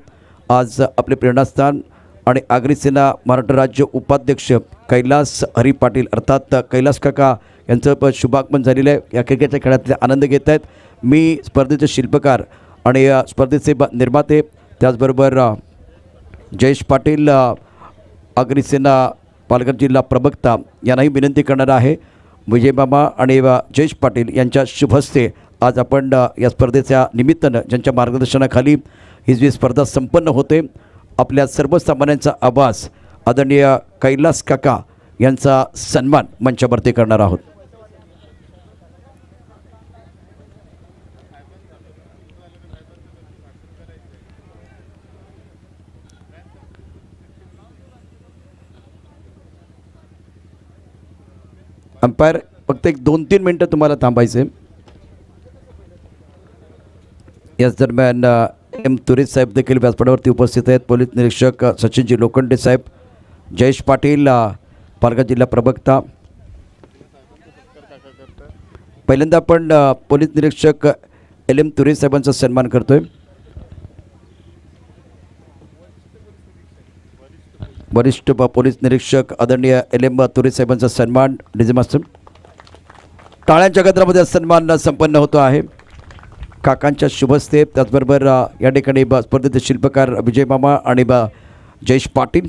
आज आपले प्रेरणास्थान आणि आगरी सेना महाराष्ट्र राज्य उपाध्यक्ष कैलास हरी पाटील अर्थात कैलास काका यांचं शुभागमन झालेलं आहे. या क्रिकेटच्या खेळातले आनंद घेत आहेत. मी स्पर्धेचे शिल्पकार आणि स्पर्धेचे निर्माते त्याचबरोबर जयेश पाटील आगरी सेना पालघर जिल्हा प्रवक्ता यांनाही विनंती करणार आहे. विजयमामा आणि जयेश पाटील यांच्या शुभ हस्ते आज आपण या स्पर्धेच्या निमित्तानं ज्यांच्या मार्गदर्शनाखाली ही जी स्पर्धा संपन्न होते आपल्या सर्वसामान्यांचा आभास आदरणीय कैलास काका यांचा सन्मान मंचावरती करणार आहोत. अंपायर फक्त एक 2-3 मिनटं तुम्हाला थांबायचे. याच दरम्यान एम तुरे साहेब देखील व्यासपीठावरती उपस्थित आहेत. पोलीस निरीक्षक सचिनजी लोखंडे साहेब, जयेश पाटील पालघर जिल्हा प्रवक्ता. पहिल्यांदा आपण पोलीस निरीक्षक LM तुरे साहेबांचा सन्मान करतोय. वरिष्ठ पोलीस निरीक्षक आदरणीय LM तुरे साहेबांचा सन्मान डीजे मास्टर. टाळ्यांच्या गजरामध्ये सन्मान संपन्न होतो आहे काकांच्या शुभस्ते. त्याचबरोबर या ठिकाणी स्पर्धेचे शिल्पकार विजयमामा आणि जयेश पाटील.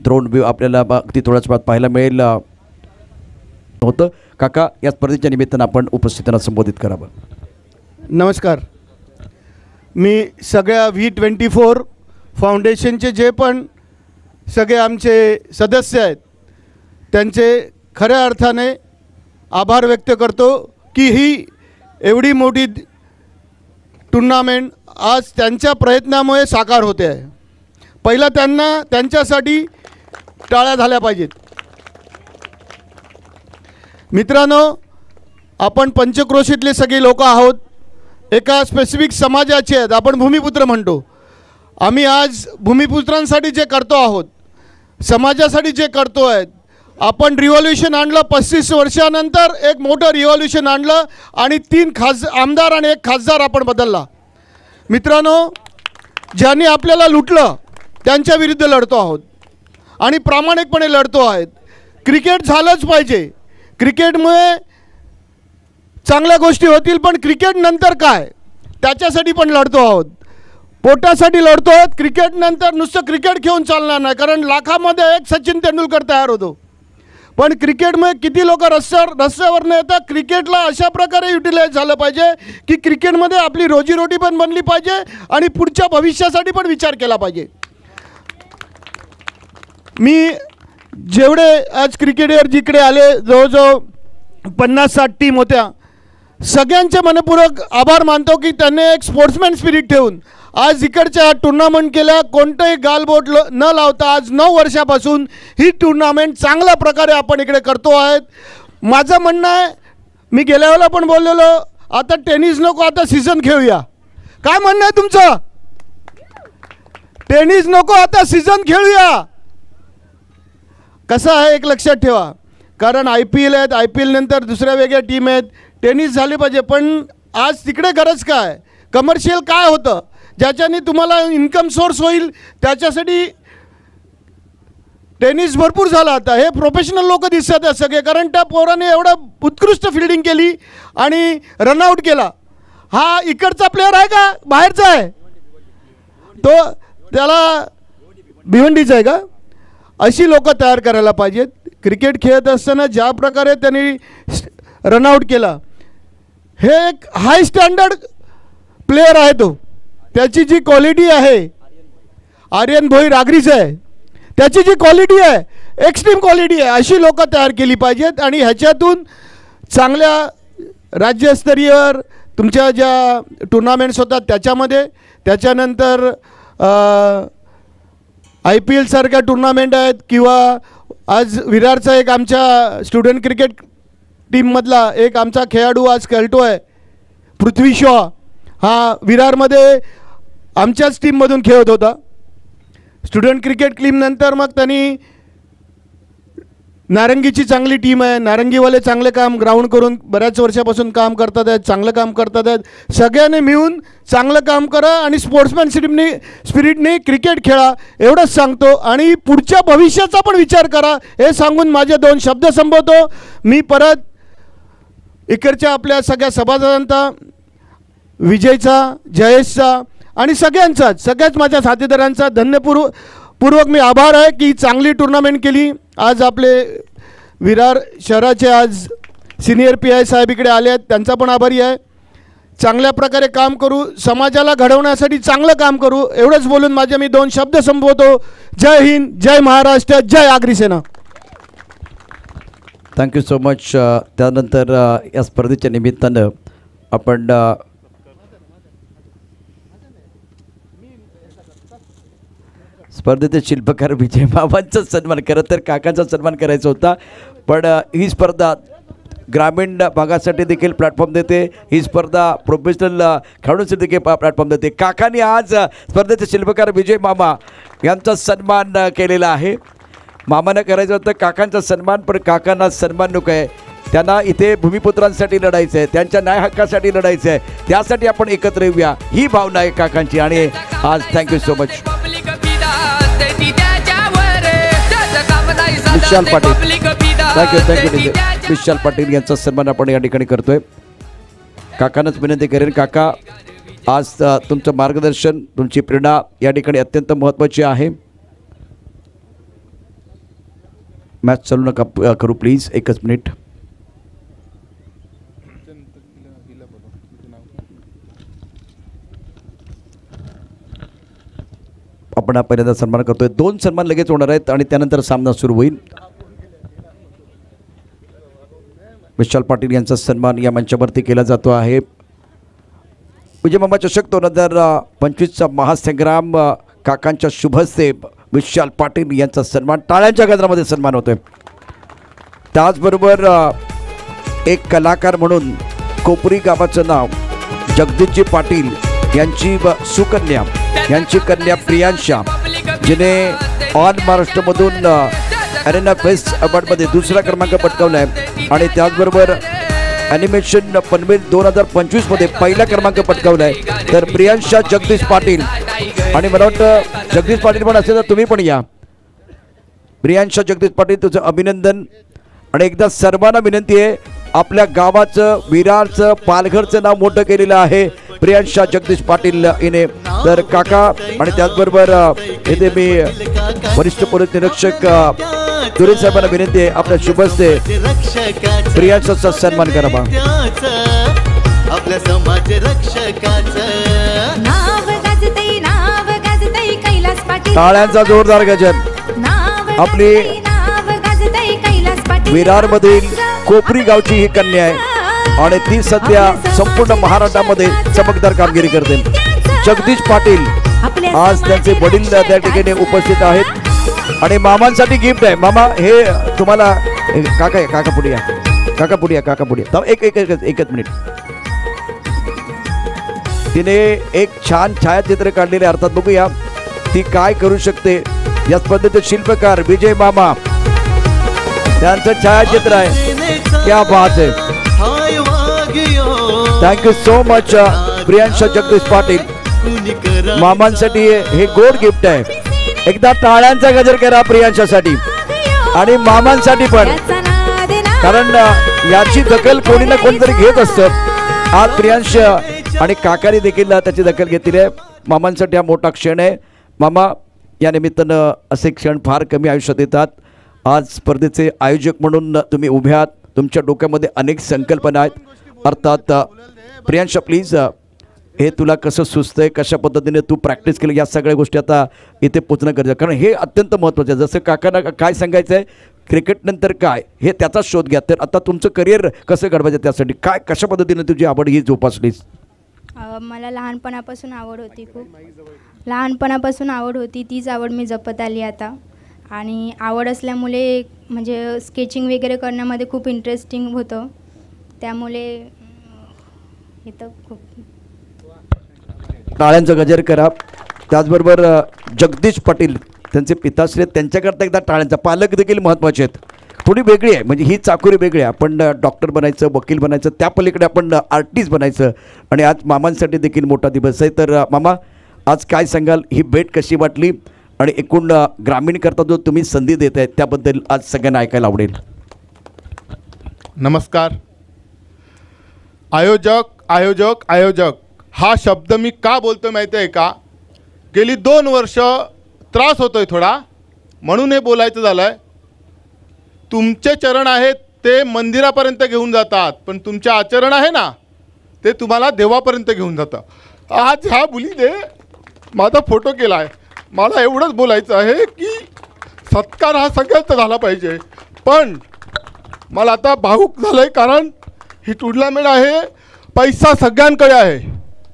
द्रोण व्ह्यू आपल्याला अगदी थोड्याच वेळात पाहायला मिळेल होतं. काका, या स्पर्धेच्या निमित्तानं आपण उपस्थितांना संबोधित करावं. नमस्कार. मी सगळ्या V24 फाउंडेशनचे जे पण सगळे आमचे सदस्य आहेत त्यांचे खऱ्या अर्थाने आभार व्यक्त करतो की ही एवढी मोठी टुर्नामेंट आज त्यांच्या प्रयत्नामुळे साकार होते आहे. पहिला त्यांच्यासाठी टाळ्या झाल्या पाहिजेत. मित्रांनो, आपण पंचक्रोशीतले सगळे लोक आहोत. एका स्पेसिफिक समाजाचे आहेत. आपण भूमिपुत्र म्हणतो. आम्ही आज भूमिपुत्रांसाठी जे करतो आहोत, समाजासाठी जे करतो आहेत, आपण रिव्हॉल्युशन आणलं. 35 वर्षानंतर एक मोठं रिव्हॉल्युशन आणलं आणि 3 आमदार आणि 1 खासदार आपण बदलला. मित्रांनो, ज्यांनी आपल्याला लुटलं त्यांच्या विरुद्ध लढतो आहोत आणि प्रामाणिकपणे लढतो आहेत. क्रिकेट झालंच पाहिजे. क्रिकेटमुळे चांगल्या गोष्टी होतील, पण क्रिकेट नंतर काय त्याच्यासाठी पण लढतो आहोत. पोटासाठी लढतो आहोत. क्रिकेट नंतर नुसतं क्रिकेट खेळून चालणार नाही, कारण लाखामध्ये एक सचिन तेंडुलकर तयार होतो. पण क्रिकेटमुळे किती लोक रस्त्यावरनं येतात. क्रिकेटला अशा प्रकारे युटिलाइज झालं पाहिजे की क्रिकेटमध्ये आपली रोजीरोटी पण बनली पाहिजे आणि पुढच्या भविष्यासाठी पण विचार केला पाहिजे. मी जेवढे आज क्रिकेटर जिकडे आले, जवळजवळ 50-60 टीम होत्या, सगळ्यांचे मनपूर्वक आभार मानतो की त्यांनी एक स्पोर्ट्समॅन स्पिरिट ठेवून आज इकडच्या टुर्नामेंट केल्या. कोणतंही गालबोट न लावता आज 9 वर्षापासून ही टुर्नामेंट चांगल्या प्रकारे आपण इकडे करतो आहेत. माझं म्हणणं आहे, मी गेल्या वेळेला पण बोललेलो, आता टेनिस नको, आता सीझन खेळूया. काय म्हणणं आहे तुमचं? टेनिस नको, आता सीझन खेळूया. कसं आहे एक लक्षात ठेवा, कारण IPL आहेत, IPL नंतर दुसऱ्या वेगळ्या टीम आहेत. टेनिस झाले पाहिजे, पण आज तिकडे गरज काय, कमर्शियल काय होतं ज्याच्याने तुम्हाला इन्कम सोर्स होईल, त्याच्यासाठी टेनिस भरपूर झाला. आता हे प्रोफेशनल लोक दिसत आहेत सगळे, कारण त्या पोराने एवढं उत्कृष्ट फिल्डिंग केली आणि रनआउट केला. हा इकडचा प्लेअर आहे का बाहेरचा आहे, तो त्याला भिवंडीचा आहे का? अशी लोक तयार करायला पाहिजेत. क्रिकेट खेळत असताना ज्या प्रकारे त्यांनी रनआउट केला, हे एक हाय स्टँडर्ड प्लेअर आहे. तो त्याची जी क्वालिटी आहे, आर्यन भोईर आगरीचं आहे, त्याची जी क्वालिटी आहे एक्स्ट्रीम क्वालिटी आहे. अशी लोक तयार केली पाहिजेत आणि ह्याच्यातून चांगल्या राज्यस्तरीयवर तुमच्या ज्या टुर्नामेंट्स होतात त्याच्यामध्ये, त्याच्यानंतर IPL सारख्या टुर्नामेंट आहेत, किंवा आज विरारचा एक आमच्या स्टुडंट क्रिकेट टीममधला एक आमचा खेळाडू आज खेळतो आहे, पृथ्वी शॉ. हा विरारमध्ये आमच्याच टीममधून खेळत होता. स्टुडंट क्रिकेट टीमनंतर मग त्यांनी नारंगीची चांगली टीम आहे, नारंगीवाले चांगले काम ग्राउंड करून बऱ्याच वर्षापासून काम करतात आहेत, चांगलं काम करतात आहेत. सगळ्यांनी मिळून चांगलं काम करा आणि स्पोर्ट्समॅनशिपने स्पिरिटने क्रिकेट खेळा एवढंच सांगतो. आणि पुढच्या भविष्याचा पण विचार करा हे सांगून माझे 2 शब्द संपवतो. मी परत इकडच्या आपल्या सगळ्या सभासदांचा, विजयचा, जयेशचा आणि सगळ्याच माझ्या साथीदारांचा धन्यपूर्वक मी आभार आहे की चांगली टुर्नामेंट केली. आज आपले विरार शहराचे आज सिनियर PI साहेब इकडे आले आहेत, त्यांचा पण आभारी आहे. चांगल्या प्रकारे काम करू, समाजाला घडवण्यासाठी चांगलं काम करू एवढंच बोलून माझे मी 2 शब्द संपवतो. जय हिंद, जय महाराष्ट्र, जय आगरी सेना. Thank you so much. त्यानंतर या स्पर्धेच्या निमित्तानं आपण स्पर्धेचे शिल्पकार विजय मामांचा सन्मान, खरं तर काकांचा सन्मान करायचा होता, पण ही स्पर्धा ग्रामीण भागासाठी देखील प्लॅटफॉर्म देते, ही स्पर्धा प्रोफेशनल खेळाडूंसाठी देखील प्लॅटफॉर्म देते. काकांनी आज स्पर्धेचे शिल्पकार विजय मामा यांचा सन्मान केलेला आहे. मामानं करायचं होतं काकांचा सन्मान, पण काकांना सन्मान नको आहे, त्यांना इथे भूमिपुत्रांसाठी लढायचं आहे, त्यांच्या न्याय हक्कासाठी लढायचं आहे, त्यासाठी आपण एकत्र येऊया ही भावना आहे काकांची. आणि आज thank you so much. Vishal Patil, thank you. Vishal Patil यांचा सन्मान आपण या ठिकाणी करतोय. काकांनाच विनंती करेन, काका आज तुमचं मार्गदर्शन, तुमची प्रेरणा या ठिकाणी अत्यंत महत्त्वाची आहे. मॅच चालू नका करू प्लीज, एकच मिनिट. आपण हा पहिल्यांदा सन्मान करतोय. 2 सन्मान लगेच होणार आहेत आणि त्यानंतर सामना सुरू होईल. विशाल पाटील यांचा सन्मान या मंचावरती केला जातो आहे. विजय मामा चषक 2025चा महासंग्राम काकांच्या शुभ हस्ते विशाल पाटील यांचा सन्मान टाळ्यांच्या गजरामध्ये सन्मान होतोय. त्याचबरोबर एक कलाकार म्हणून कोपरी गावाचं नाव जगदीशजी पाटील यांची सुकन्या, यांची कन्या प्रियांशा, जिने ऑल महाराष्ट्रमधून अरेना फेस्ट अवॉर्डमध्ये 2रा क्रमांक पटकावला आहे आणि त्याचबरोबर ॲनिमेशन पनवेल 2025मध्ये 1ला क्रमांक पटकावला आहे. तर प्रियांशा जगदीश पाटील, आणि मला वाटतं जगदीश पाटील पण असेल तर तुम्ही पण या. प्रियांशा जगदीश पाटील, तुझं अभिनंदन. आणि एकदा सर्वांना विनंती आहे, आपल्या गावाचं, विरारचं, पालघरचं नाव मोठं केलेलं आहे प्रियांशा जगदीश पाटील हिने. तर काका आणि त्याचबरोबर येथे मी वरिष्ठ पोलीस निरीक्षक दुरे साहेबांना विनंती आहे, आपल्या शुभ हस्ते प्रियांशाचा सन्मान करावा. आपल्या समाज रक्षकाचं टाळ्यांचा जोरदार गजर. आपली विरारमधील कोपरी गावची ही कन्या आहे आणि ती सध्या संपूर्ण महाराष्ट्रामध्ये चमकदार कामगिरी करते. जगदीश पाटील, आज त्यांचे वडील त्या ठिकाणी उपस्थित आहेत आणि मामांसाठी गिफ्ट आहे. मामा हे तुम्हाला, काका काका पुढे या, काका पुढे या, काका पुढे या. एकच मिनिट. तिने एक छान छायाचित्र काढलेले, अर्थात बघूया ती काय करू शकते. या स्पर्धेचे शिल्पकार विजय मामा, त्यांचं छायाचित्र आहे. क्या बात आहे. Thank you so much Priyansh Jagdish Patil. कुणी करा मामांसाठी हे गोड गिफ्ट आहे. एकदा टाळ्यांचा गजर करा प्रियांशासाठी आणि मामांसाठी पण, कारण याची दखल कोणी ना कोणीतरी घेत असतं. आज प्रियांश आणि काकाने देखील त्याची दखल घेतली आहे. मामांसाठी हा मोठा क्षण आहे. मामा, या निमित्तानं असे क्षण फार कमी आयुष्यात येतात. आज स्पर्धेचे आयोजक म्हणून तुम्ही उभे आहात. तुमच्या डोक्यामध्ये अनेक संकल्पना आहेत. अर्थात प्रियांश प्लीज, हे तुला कसं सुचतंय, कशा पद्धतीने तू प्रॅक्टिस केली, या सगळ्या गोष्टी आता इथे पोचणं गरजेचं, कारण हे अत्यंत महत्त्वाचं आहे. जसं काकांना काय सांगायचं आहे, क्रिकेट नंतर काय हे त्याचा शोध घ्या. तर आता तुमचं करिअर कसं घडवायचं त्यासाठी काय, कशा पद्धतीने तुझी आवड ही जोपासलीस? मला लहानपणापासून आवड होती, खूप लहानपणापासून आवड होती. तीच आवड मी जपत आली आता. आणि आवड असल्यामुळे म्हणजे स्केचिंग वगैरे करण्यामध्ये खूप इंटरेस्टिंग होतं. त्यामुळे इथं खूप टाळ्यांचा गजर करा. त्याचबरोबर जगदीश पाटील त्यांचे पिताश्री आहेत, त्यांच्याकरता एकदा टाळ्यांचा. पालक देखील महत्त्वाचे आहेत. थोडी वेगळी आहे, म्हणजे ही चाकोरी वेगळी आहे. आपण डॉक्टर बनायचं, वकील बनायचं, त्या पलीकडे आपण आर्टिस्ट बनायचं. आणि आज मामांसाठी देखील मोठा दिवस आहे. तर मामा, आज काय सांगाल, ही भेट कशी वाटली आणि एकूण ग्रामीणकरता जो तुम्ही संधी देत आहे त्याबद्दल आज सगळ्यांना ऐकायला आवडेल. नमस्कार. आयोजक आयोजक आयोजक हा शब्द मी का बोलतो माहिती आहे का? गेली 2 वर्ष त्रास होतोय थोडा, म्हणून हे बोलायचं झालं आहे. तुमचे चरण आहेत ते मंदिरापर्यंत घेऊन जातात, पण तुमचे आचरण आहे ना ते तुम्हाला देवापर्यंत घेऊन जातं. आज ह्या मुलीने माझा फोटो केला आहे. मला एवढंच बोलायचं आहे की सत्कार हा सगळ्यांचा झाला पाहिजे, पण मला आता भावूक झालं आहे, कारण ही टुर्नामेंट आहे. पैसा सगळ्यांकडे आहे,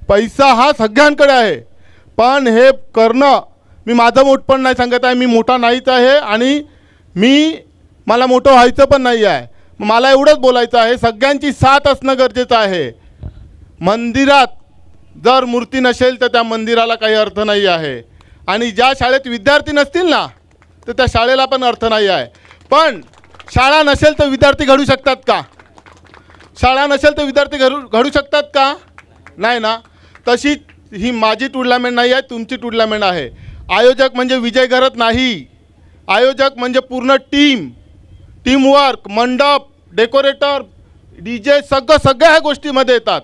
पैसा हा सगळ्यांकडे आहे, पण हे करणं, मी माझं मोठपण नाही सांगत आहे, मी मोठा नाहीच आहे आणि मला मोठं व्हायचं पण नाही आहे. मला एवढंच बोलायचं आहे, सगळ्यांची साथ असणं गरजेचं आहे. मंदिरात जर मूर्ती नसेल तर त्या मंदिराला काही अर्थ नाही आहे. आणि ज्या शाळेत विद्यार्थी नसतील ना तर त्या शाळेला पण अर्थ नाही आहे. पण शाळा नसेल तर विद्यार्थी घडू शकतात का? शाळा नसेल तर विद्यार्थी घडू शकतात का? नाही ना. तशी ही माझी टुर्नामेंट नाही आहे, तुमची टुर्नामेंट आहे. आयोजक म्हणजे विजय घरत नाही. आयोजक म्हणजे पूर्ण टीमवर्क, मंडप, डेकोरेटर, DJ सगळ्या ह्या गोष्टीमध्ये येतात.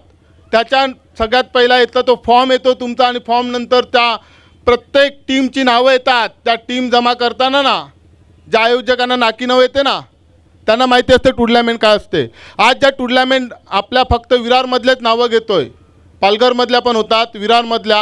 त्याच्या सगळ्यात पहिला येतं तो फॉर्म येतो तुमचा, आणि फॉर्म नंतर त्या प्रत्येक टीमची नावं येतात. त्या टीम जमा करताना ना ज्या आयोजकांना नाकी नाव येते ना त्यांना माहिती असते टुर्नामेंट काय असते. आज ज्या टुर्नामेंट आपल्या फक्त विरारमधलेच नावं घेतोय, पालघरमधल्या पण होतात, विरारमधल्या.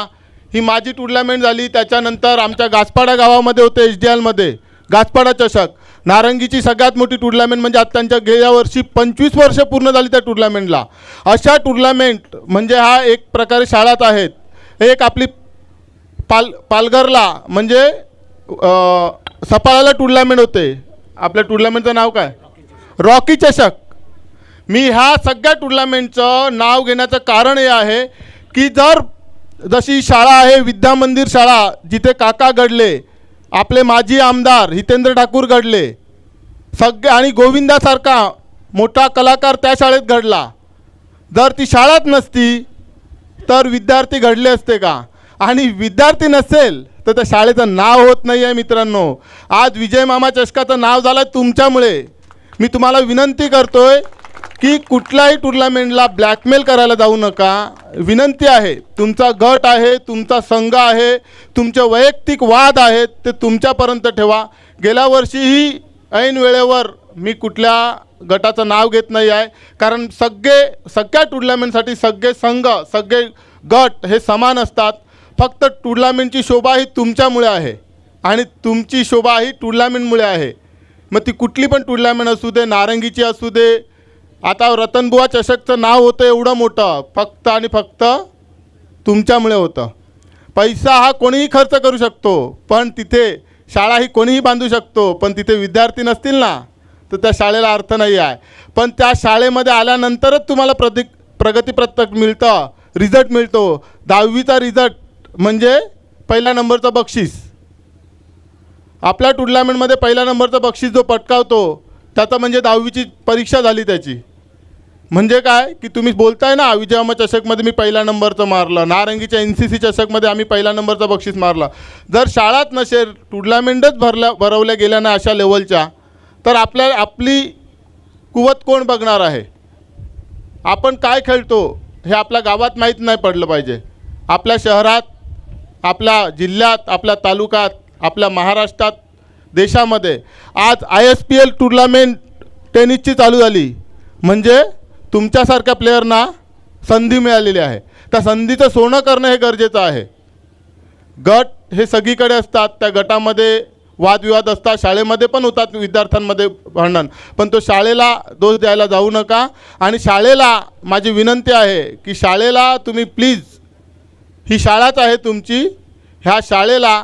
ही माझी टुर्नामेंट झाली. त्याच्यानंतर आमच्या गासपाडा गावामध्ये होते HDLमध्ये गासपाडा चषक. नारंगीची सगळ्यात मोठी टुर्नामेंट म्हणजे आज त्यांच्या गेल्या वर्षी 25 वर्ष पूर्ण झाली त्या टुर्नामेंटला. अशा टुर्नामेंट म्हणजे हा एक प्रकारे शाळाच आहेत. एक आपली पालघरला म्हणजे सपाळाला टुर्नामेंट होते. आपल्या टुर्नामेंटचं नाव काय? रॉकी चषक. मी ह्या सगळ्या टुर्नामेंटचं नाव घेण्याचं कारण हे आहे की जशी शाळा आहे विद्या मंदिर शाळा, जिथे काका घडले, आपले माजी आमदार हितेंद्र ठाकूर घडले, आणि गोविंदासारखा मोठा कलाकार त्या शाळेत घडला. जर ती शाळाच नसती तर विद्यार्थी घडले असते का? आणि विद्यार्थी नसेल तर त्या शाळेचं नाव होत नाही आहे. मित्रांनो, आज विजय मामा चषकाचं नाव झालं तुमच्यामुळे. मी तुम्हाला विनंती करतोय की कुठल्याही टुर्नामेंटला ब्लॅकमेल करायला जाऊ नका. विनंती आहे, तुमचा गट आहे, तुमचा संघ आहे, तुमचे वैयक्तिक वाद आहेत ते तुमच्यापर्यंत ठेवा. गेल्या वर्षीही ऐन वेळेवर मी कुठल्या गटाचं नाव घेत नाही आहे, कारण सगळ्या टुर्नामेंटसाठी सगळे संघ, सगळे गट हे समान असतात. फक्त टुर्नामेंटची शोभा ही तुमच्यामुळे आहे आणि तुमची शोभा ही टुर्नामेंटमुळे आहे. मग ती कुठली पण टुर्नामेंट असू दे, नारंगीची असू दे. आता रतनबुवा चषकचं नाव होतं एवढं मोठं, फक्त आणि फक्त तुमच्यामुळे होतं. पैसा हा कोणीही खर्च करू शकतो, पण तिथे शाळा ही कोणीही बांधू शकतो, पण तिथे विद्यार्थी नसतील ना तर त्या शाळेला अर्थ नाही आहे. पण त्या शाळेमध्ये आल्यानंतरच तुम्हाला प्रगतीपत्रक मिळतं, रिझल्ट मिळतो. 10वीचा रिझल्ट म्हणजे पहिल्या नंबरचं बक्षीस. आपल्या टुर्नामेंटमध्ये पहिल्या नंबरचं बक्षीस जो पटकावतो त्याचा म्हणजे 10वीची परीक्षा झाली त्याची. म्हणजे काय की तुम्ही बोलताय ना विजयामा चषकमध्ये मी पहिल्या नंबरचं मारलं, नारंगीच्या NCC चषकमध्ये आम्ही पहिल्या नंबरचं बक्षीस मारलं. जर शाळात नसेल, टुर्नामेंटच भरवल्या गेल्या ना अशा लेवलच्या, तर आपली कुवत कोण बघणार आहे? आपण काय खेळतो हे आपल्या गावात माहीत नाही पडलं पाहिजे. आपल्या शहरात, आपल्या जिल्ह्यात, आपल्या तालुक्यात, आपल्या महाराष्ट्रात, देशामध्ये आज ISPL टुर्नामेंट टेनिसची चालू झाली म्हणजे तुमच्यासारख्या प्लेयरना संधी मिळालेली आहे. त्या संधीचं सोनं करणं हे गरजेचं आहे. गट हे सगळीकडे असतात, त्या गटामध्ये वादविवाद असतात, शाळेमध्ये पण होतात विद्यार्थ्यांमध्ये भांडण, पण तो शाळेला दोष द्यायला जाऊ नका. आणि शाळेला माझी विनंती आहे की शाळेला तुम्ही प्लीज, ही शाळाच आहे तुमची, ह्या शाळेला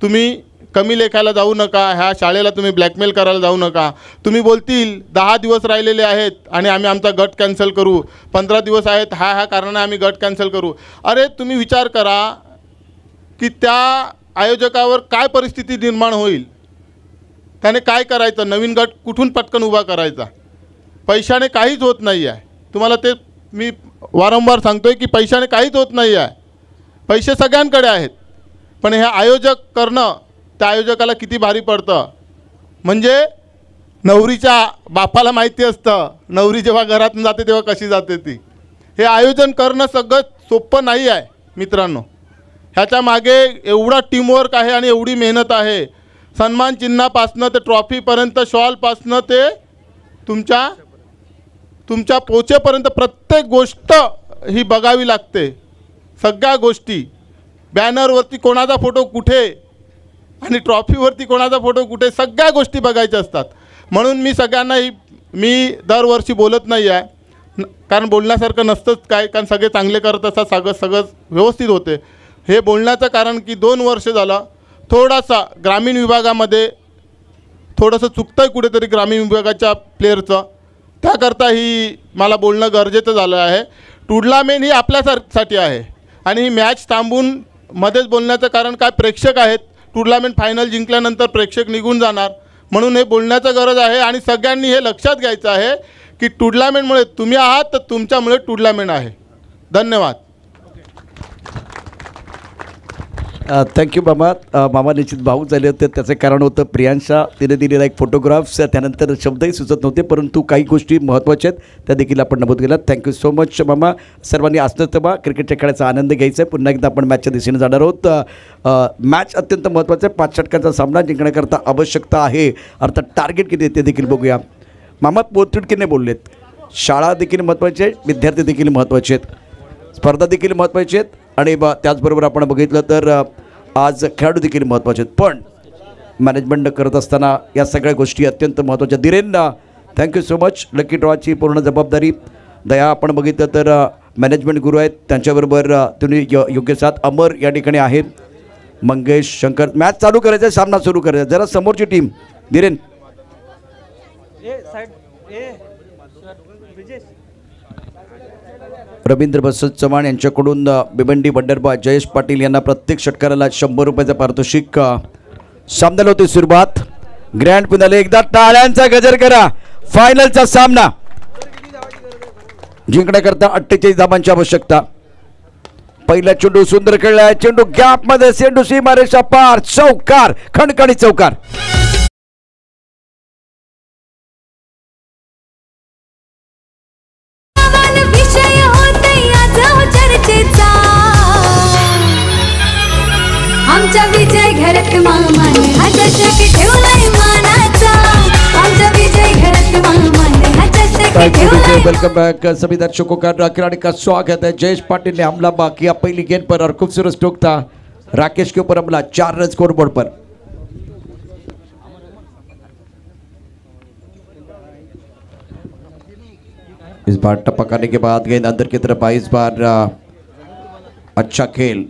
तुम्ही कमी लेखायला जाऊ नका, ह्या शाळेला तुम्ही ब्लॅकमेल करायला जाऊ नका. तुम्ही बोलतील 10 दिवस राहिलेले आहेत आणि आम्ही आमचा गट कॅन्सल करू, 15 दिवस आहेत ह्या कारणाने आम्ही गट कॅन्सल करू. अरे तुम्ही विचार करा की त्या आयोजकावर काय परिस्थिती निर्माण होईल, त्याने काय करायचं, नवीन गट कुठून पटकन उभा करायचा. पैशाने काहीच होत नाही आहे. तुम्हाला ते मी वारंवार सांगतो आहे की पैशाने काहीच होत नाही आहे. पैसे सगळ्यांकडे आहेत, पण हे आयोजक करणं त्या आयोजकाला किती भारी पडतं. म्हणजे नवरीच्या बापाला माहिती असतं नवरी जेव्हा घरातून जाते तेव्हा कशी जाते ती. हे आयोजन करणं सगळं सोपं नाही आहे मित्रांनो. ह्याच्या मागे एवढा टीमवर्क आहे आणि एवढी मेहनत आहे. सन्मान चिन्हापासनं ते ट्रॉफीपर्यंत, शॉलपासनं ते तुमच्या पोचेपर्यंत प्रत्येक गोष्ट ही बघावी लागते. सगळ्या गोष्टी, बॅनरवरती कोणाचा फोटो कुठे आणि ट्रॉफीवरती कोणाचा फोटो कुठे, सगळ्या गोष्टी बघायच्या असतात. म्हणून मी सगळ्यांना मी दरवर्षी बोलत नाही आहे, कारण बोलण्यासारखं नसतंच काय, कारण सगळे चांगले करत असतात, सगळं व्यवस्थित होते. हे बोलण्याचं कारण की 2 वर्ष झालं थोडासा ग्रामीण विभागामध्ये थोडंसं चुकतं आहे कुठेतरी ग्रामीण विभागाच्या प्लेअरचं, त्याकरता ही मला बोलणं गरजेचं झालं आहे. टुर्नामेंट ही आपल्यासाठी आहे आणि ही मॅच थांबून मध्येच बोलण्याचं कारण काय, प्रेक्षक आहेत. टुर्नामेंट फायनल जिंकल्यानंतर प्रेक्षक निघून जाणार, म्हणून हे बोलण्याचं गरज आहे. आणि सगळ्यांनी हे लक्षात घ्यायचं आहे की टुर्नामेंटमुळे तुम्ही आहात तर तुमच्यामुळे टुर्नामेंट आहे. धन्यवाद. थँक्यू मामा. मामा निश्चित भाऊक झाले होते. त्याचं कारण होतं प्रियांशा, तिने दिलेला एक फोटोग्राफ्स, त्यानंतर शब्दही सुचत नव्हते, परंतु काही गोष्टी महत्त्वाच्या आहेत त्या देखील आपण नमूद केल्या. थँक्यू सो मच मामा. सर्वांनी असतं बा क्रिकेटच्या खेळाचा आनंद घ्यायचा आहे. पुन्हा एकदा आपण मॅचच्या दिशेने जाणार आहोत. मॅच अत्यंत महत्त्वाचं आहे. 5 षटकांचा सामना जिंकण्याकरता आवश्यकता आहे, अर्थात टार्गेट किती आहे ते देखील बघूया. मामा पोटतिडकीने बोललेत, शाळा देखील महत्त्वाची आहे, विद्यार्थी देखील महत्त्वाचे आहेत, स्पर्धा देखील महत्त्वाची आहेत आणि त्याचबरोबर आपण बघितलं तर आज खेळाडू देखील महत्त्वाचे आहेत. पण मॅनेजमेंट करत असताना या सगळ्या गोष्टी अत्यंत महत्त्वाच्या. धीरेंना थँक्यू सो मच. लकी ड्रॉची पूर्ण जबाबदारी दया आपण बघितलं तर मॅनेजमेंट गुरु आहेत, त्यांच्याबरोबर तुम्ही योग्य साथ. अमर या ठिकाणी आहेत, मंगेश, शंकर. मॅच चालू करायचं, सामना सुरू करायचा. जरा समोरची टीम धीरेन. रवींद्र बसत चव्हाण यांच्याकडून भिवंडी बंडरबा जयेश पाटील यांना प्रत्येक षटकाराला 100 रुपयाचं पारितोषिक. सामन्याला होती सुरुवात. Grand finale. एकदा टाळ्यांचा गजर करा. फायनलचा सामना जिंकण्याकरता 48 धावांची आवश्यकता. पहिला चेंडू सुंदर खेळला. चेंडू गॅप मध्ये, चेंडू सीमारेषा पार, चौकार, खणखणी चौकार. आमच्या विजय घरात मामाने हा चषक ठेवलाय मानाचा. आमच्या विजय घरात मामाने हा चषक ठेवलाय. वेलकम बैक सभी दर्शकों का खिलाड़ी का स्वागत है. जयेश पाटिल ने हमला किया पहली गेंद पर और खूबसूरत स्ट्रोक था. राकेश के ऊपर हमला, 4 रन स्कोर बोर्ड पर. इस बार टपकाने के बाद गेंद अंदर की तरफ आई. इस बार अच्छा खेल.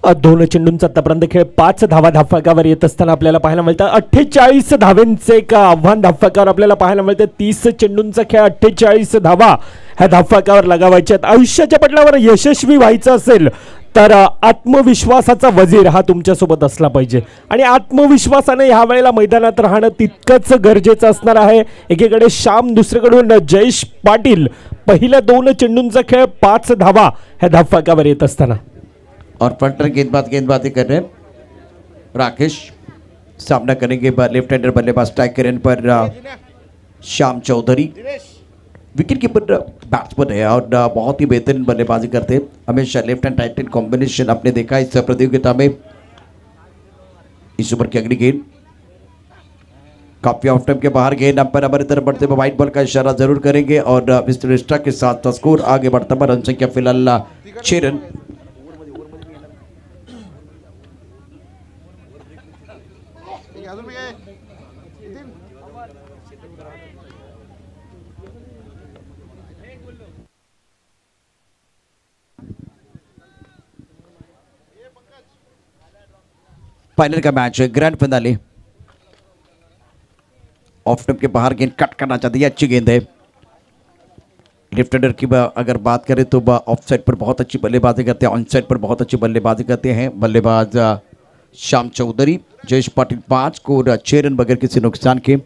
दोन चेंडूंचा आतापर्यंत खेळ 5 धावा धावफलकावर येत असताना आपल्याला पाहायला मिळतं. 48 धावेंचे एक आव्हान धावफलकावर आपल्याला पाहायला मिळतं. 30 चेंडूंचा खेळ, 48 धावा ह्या धावफलकावर लगावायच्या आहेत. आयुष्याच्या पटलावर यशस्वी व्हायचं असेल तर आत्मविश्वासाचा वजीर हा तुमच्यासोबत असला पाहिजे आणि आत्मविश्वासाने ह्या वेळेला मैदानात राहणं तितकंच गरजेचं असणार आहे. एकीकडे श्याम, दुसरीकडून जयेश पाटील. पहिल्या 2 चेंडूंचा खेळ 5 धावा ह्या धावफलकावर येत असताना और फ्रंटर गेंदबाजी कर रहे हैं राकेश. सामना करेंगे लेफ्ट हैंडर बल्लेबाज स्ट्राइकर पर Shyam Chaudhary. Wicket keeper batsman है और बहुत ही बेहतरीन बल्लेबाजी करते हैं. हमेशा left and right hand combination आपने देखा इस प्रतियोगिता में. इस ओवर की अगली गेंद काफी ऑफ टाइम के बाहर गेंद अंपायर हमारी तरफ बढ़ते हुए व्हाइट बॉल का इशारा जरूर करेंगे और मिस्टर स्ट्रा के साथ स्कोर आगे बढ़ता हुआ. रन संख्या फिलहाल 6 रन. फाइनल का मैच है, ग्रैंड फिनाले. ऑफ टाइम के बाहर गेंद कट करना चाहती है, अच्छी गेंद है. लेफ्ट हैंडर की अगर बात करें तो ऑफ साइड पर बहुत अच्छी बल्लेबाजी करते हैं, ऑन साइड पर बहुत अच्छी बल्लेबाजी करते हैं बल्लेबाज श्याम चौधरी. जयेश पाटिल 5 को 6 रन बगैर किसी नुकसान के.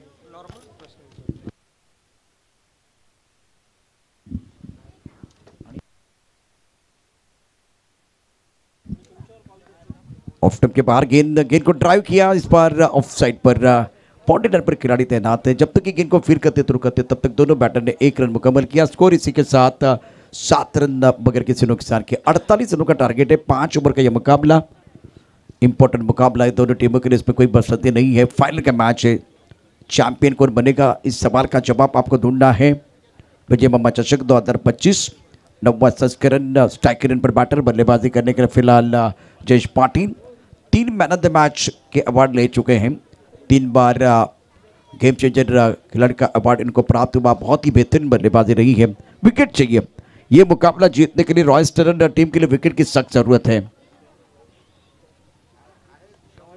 ऑफ टाइम के बाहर गेंद को ड्राइव किया. इस बार ऑफ साइड पर बाउंड्री पर खिलाड़ी तैनात है. जब तक कि गेंद को फील्ड करते रुकते तब तक दोनों बैटर ने 1 रन मुकम्मल किया. स्कोर इसी के साथ 7 रन बगैर किसी नुकसान के. 48 रनों का टारगेट है. 5 ओवर का यह मुकाबला इंपॉर्टेंट मुकाबला है दोनों टीमों के लिए. इसमें कोई बसंती नहीं है. फाइनल का मैच है. चैंपियन कौन बनेगा, इस सवाल का जवाब आपको ढूंढना है. विजय मामा चषक 2025 9वां संस्करण. स्ट्राइकर पर बैटर बल्लेबाजी करने के लिए फिलहाल Jayesh Patil. 3 man of the match के अवार्ड ले चुके हैं. 3 बार गेम चेंजर खिलाड़ी का अवार्ड इनको प्राप्त हुआ. बहुत ही बेहतरीन बल्लेबाजी रही है. विकेट चाहिए. ये मुकाबला जीतने के लिए रॉयल स्टर्न टीम के लिए विकेट की सख्त जरूरत है.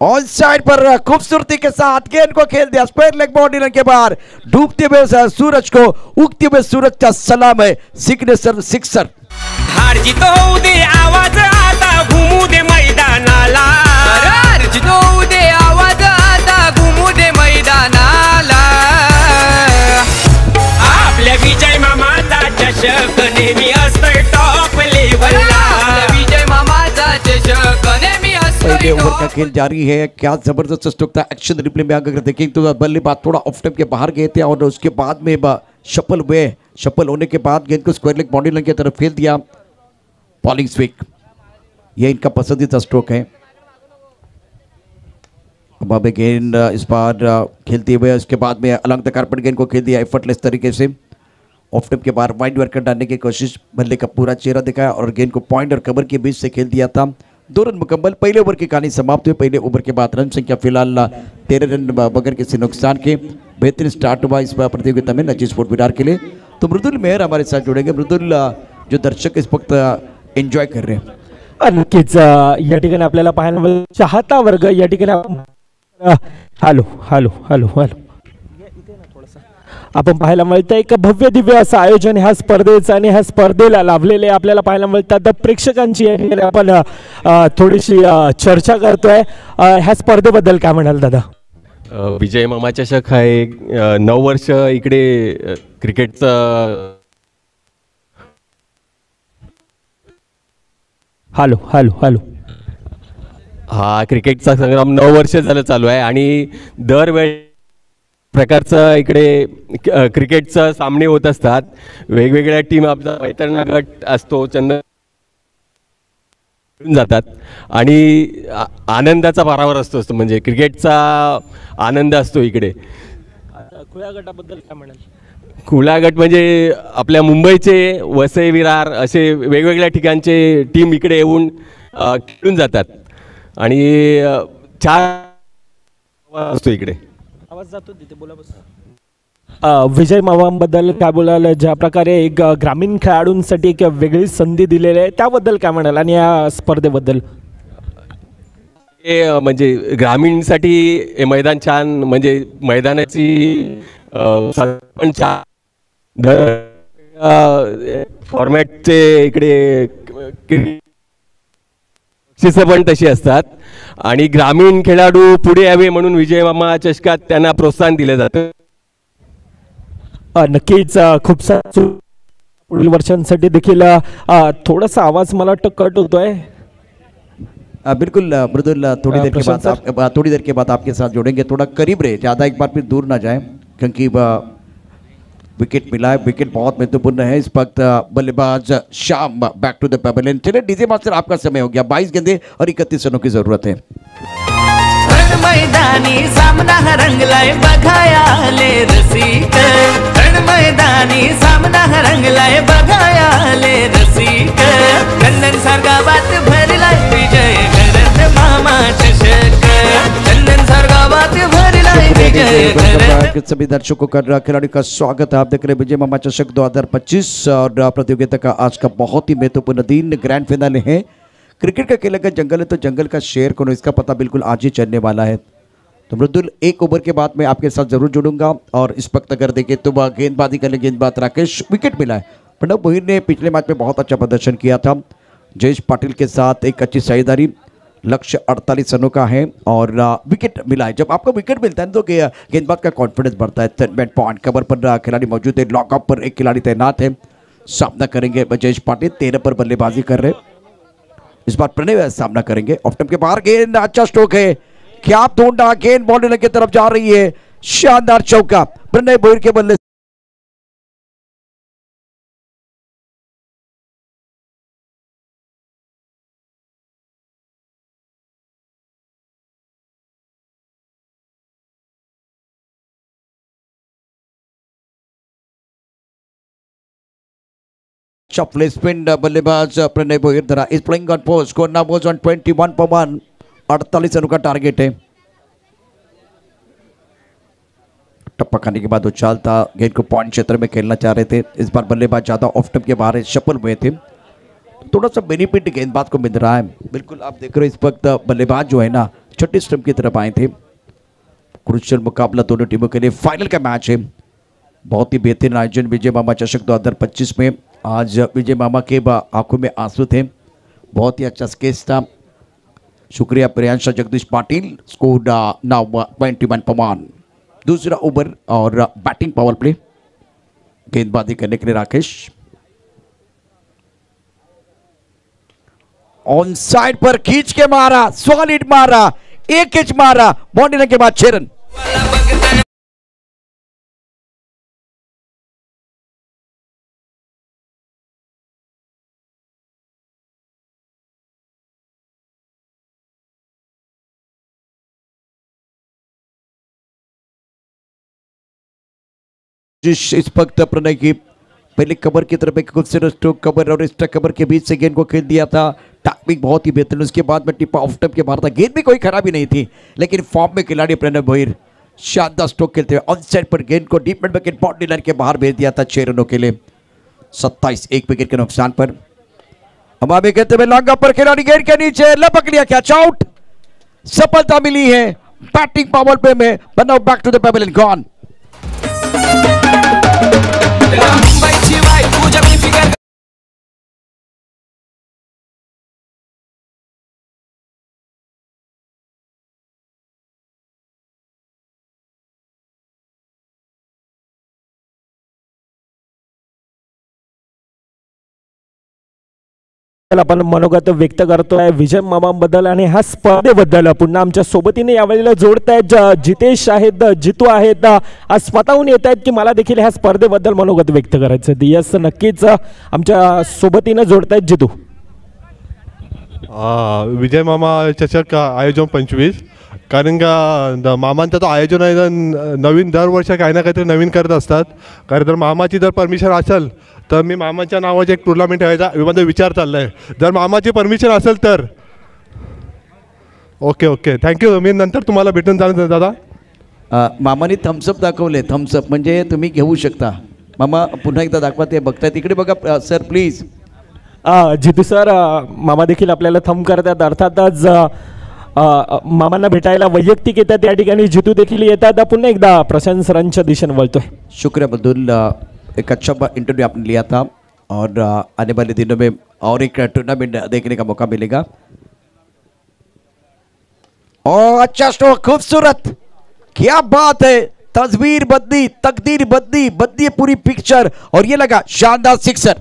ऑन साइड पर खूबसूरती के साथ गेंद को खेल दिया. स्क्वायर लेग बाउंड्री के बाहर डूबते हुए सूरज को उगते हुए सूरज का सलाम है. Signature sixer. हार जीत होऊ दे, आवाज आता घुमू दे मैदानाला. हार जीत होऊ दे, आवाज आता घुमू दे मैदानाला. आपल्या विजय मामाचा चषक नेहमी असतोय टॉप लेवलला. विजय मामाचा चषक नेहमी पहले असतोय ओवर का खेल जारी है. क्या जबरदस्त स्ट्रोक था. एक्शन रिप्ले में अगर देखें तो बल्लेबाज थोड़ा ऑफ टाइम के बाहर गए थे और उसके बाद में शफल हुए. शफल होने के बाद गेंद को स्क्वायर लेग बाउंड्री लाइन की तरफ फेल दिया. बॉलिंग स्विक, ये इनका पसंदीदा स्ट्रोक है. अब गेंद इस बार खेलते हुए उसके बाद में अलग द कारपेट गेंद को खेल दिया एफर्टलेस तरीके से. ऑफ टाइम के बाहर वाइड वर्कर डालने की कोशिश. बल्ले का पूरा चेहरा दिखाया और गेंद को पॉइंट और कवर के बीच से खेल दिया था. 2 रन मुकम्मल. पहले ओवर की कहानी समाप्त हुई. पहले ओवर के बाद रन संख्या फिलहाल 13 रन बगैर किसी नुकसान के. बेहतरीन स्टार्ट हुआ इस प्रतियोगिता में नजी स्पोर्ट विरार के लिए. तो मृदुल मेहर हमारे साथ जुड़ेंगे. मृदुल, जो दर्शक इस वक्त एंजॉय कर रहे हैं, नक्कीच या ठिकाणी आपल्याला पाहायला मिळेल चाहता वर्ग या ठिकाणी हॅलो हॅलो हॅलो हॅलो आपण पाहायला मिळतं एक भव्य दिव्य असं आयोजन ह्या स्पर्धेचं आणि ह्या स्पर्धेला लाभलेले आपल्याला पाहायला मिळतात. प्रेक्षकांची या ठिकाणी आपण थोडीशी चर्चा करतोय. ह्या स्पर्धेबद्दल काय म्हणाल दादा? विजय मामा चषक हा एक 9 वर्ष इकडे क्रिकेटचं. हॅलो हॅलो हॅलो हा क्रिकेटचा संग्राम 9 वर्ष झालं चालू आहे आणि दरवेळी प्रकारचं इकडे क्रिकेटचं सामने होत असतात. वेगवेगळ्या टीम आपला मैत्रणा गट असतो, जातात आणि आनंदाचा पारावर असतो. म्हणजे क्रिकेटचा आनंद असतो इकडे. खुल्या गटाबद्दल काय म्हणाल? खुला गट म्हणजे आपल्या मुंबईचे वसई विरार असे वेगवेगळ्या ठिकाणचे टीम इकडे येऊन खेळून जातात आणि 4 असतो इकडे. आवाज जातो तिथे, बोला बस. विजय मामांबद्दल काय बोलाल? ज्या प्रकारे एक ग्रामीण खेळाडूंसाठी एक वेगळी संधी दिलेली आहे त्याबद्दल काय म्हणाल आणि या स्पर्धेबद्दल? हे म्हणजे ग्रामीणसाठी हे मैदान छान, म्हणजे मैदानाची पण छान फॉर्मॅटचे इकडे बक्षिसं पण तशी असतात आणि ग्रामीण खेळाडू पुढे यावे म्हणून विजय मामा चषकात त्यांना प्रोत्साहन दिलं जातं. नक्कीच खूप सारे पुढील वर्षांसाठी देखील थोडासा आवाज मला वाटतं कट होतोय. बिल्कुल मृदुल, थोड़ी देर के बाद आपके साथ जोड़ेंगे. थोड़ा करीब रहे, ज़्यादा एक बार फिर दूर ना जाए, क्योंकि विकेट मिला है. विकेट बहुत महत्वपूर्ण है इस वक्त. बल्लेबाज शाम बैक टू द पेवेलियन. चलिए डीजे मास्टर, आपका समय हो गया. 22 गेंदे और 31 रनों की जरूरत है. मैदानी सामना रंगलाय बघायाले रसिक, मैदानी सामना रंगलाय बघायाले रसिक. चंदन सरगावात भरलाय विजय घरत मामा चषक, चंदन सरगावात भरलाय विजय घरत. सभी दर्शकों का खिलाड़ी का स्वागत है. आप देख रहे हैं विजय मामा चषक 2025 और प्रतियोगिता का आज का बहुत ही महत्वपूर्ण दिन, ग्रैंड फिनाले है. क्रिकेट का खेल का जंगल है तो जंगल का शेर कौन, इसका पता बिल्कुल आज ही चलने वाला है. तो मृदुल, एक ओवर के बाद मैं आपके साथ जरूर जुड़ूंगा. और इस वक्त अगर देखें तो गेंदबाजी करने गेंदबाज राकेश, विकेट मिला है. प्रणव भोईर ने पिछले मैच में बहुत अच्छा प्रदर्शन किया था. जयेश पाटिल के साथ एक अच्छी साझेदारी. लक्ष्य 48 रनों का है और विकेट मिला है. जब आपको विकेट मिलता है तो गेंदबाज का कॉन्फिडेंस बढ़ता है. बैट पॉइंट कवर पर खिलाड़ी मौजूद है. लॉकअप पर एक खिलाड़ी तैनात है. सामना करेंगे जयेश पाटिल, 13 पर बल्लेबाजी कर रहे. इस बार प्रणय सामना करेंगे. ऑफ स्टंप के बाहर गेंद, अच्छा स्ट्रोक है. क्या ढूंढा, गेंद बाउंड्री की तरफ जा रही है. शानदार चौका प्रणय भोईर के बल्ले. प्लेसमेंट बल्लेबाज प्रणय भोईर धरा is playing on post. Score now was on 21 पर 1. 48 रनों का टारगेट है. टप्पा खाने के बाद उछालता गेंद को पॉइंट क्षेत्र में खेलना चाह रहे थे. इस बार बल्लेबाज ज्यादा ऑफ स्टंप के बाहर सफल हुए थे. थोड़ा सा बेनिफिट गेंदबाज को मिल रहा है. बिल्कुल आप देख रहे हो इस वक्त बल्लेबाज जो है ना छठी स्टंप की तरफ आए थे. क्रूशियल मुकाबला दोनों टीमों के लिए फाइनल का मैच है. बहुत ही बेहतरीन आयोजन विजय मामा चषक 2025 में. आज विजय मामा के आंखों में आंसू थे. बहुत ही अच्छा स्केच था. शुक्रिया प्रियांश जगदीश पाटिल. स्कोर नाउ 21 पर 1. दूसरा ओवर और बैटिंग पावर प्ले. गेंदबाजी करने के लिए राकेश. ऑन साइड पर खींच के मारा, सॉलिड मारा, एक कैच मारा, बाउंड्री के बाद 6 रन. इस वक्त प्रणय की पहले कवर की तरफ एक खूबसूरत स्ट्रोक, कवर और एक्स्ट्रा कवर के बीच से गेंद को खेल दिया था. टाइमिंग बहुत ही बेहतरीन. उसके बाद में टिप्पा ऑफ स्टंप के बाहर था. गेंद भी कोई खराबी नहीं थी, लेकिन फॉर्म में खिलाड़ी प्रणय भोईर शानदार स्ट्रोक खेलते हुए ऑन साइड पर गेंद को deep mid wicket boundary line के बाहर भेज दिया था 6 रनों के लिए. 27 एक विकेट के नुकसान पर. हम आगे कहते हुए लॉन्ग पर खिलाड़ी गेंद के नीचे लपक लिया. Catch out. सफलता मिली है बैटिंग पावर प्ले में. Pranav back to the pavilion gone. आपण मनोगत व्यक्त करतोय विजय मामाबद्दल आणि ह्या स्पर्धेबद्दल. पुन्हा आमच्या सोबतीने यावेळेला जोडतायत जितेश आहेत, जितू आहेत. आज स्वतःहून येत आहेत की मला देखील ह्या स्पर्धेबद्दल मनोगत व्यक्त करायचं. यस, नक्कीच आमच्या सोबतीने जोडतायत जितू. विजय मामा चषक आयोजन 25, कारण का मामांचा तो आयोजन आहे नवीन दरवर्षी काही ना काहीतरी नवीन करत असतात. कारण जर मामाची जर परमिशन असेल तर मी मामाच्या नावाचे एक टुर्नामेंट ठेवायचा माझा विचार चालला आहे. जर मामाची परमिशन असेल तर ओके थँक्यू. मी नंतर तुम्हाला भेटून जाणार दादा. मामाने थम्सअप दाखवले. थम्सअप म्हणजे तुम्ही घेऊ शकता. मामा पुन्हा एकदा दाखवा. ते बघताय तिकडे बघा सर प्लीज. जितू सर, मामा देखील आपल्याला थंब करतात. अर्थातच मामांना भेटायला वैयक्तिक येतात, या ठिकाणी जितू देखील येतात. पुन्हा एकदा प्रशांत सरांच्या दिशेने वळतोय. शुक्रिया बदुल, एक अच्छा इंटरव्यू आपने लिया था और आने वाले दिनों में और एक टूर्नामेंट देखने का मौका मिलेगा. और अच्छा स्ट्रोक, खूबसूरत, क्या बात है, तस्वीर बदली, तकदीर बदली, बदली पूरी पिक्चर और ये लगा शानदार सिक्सर.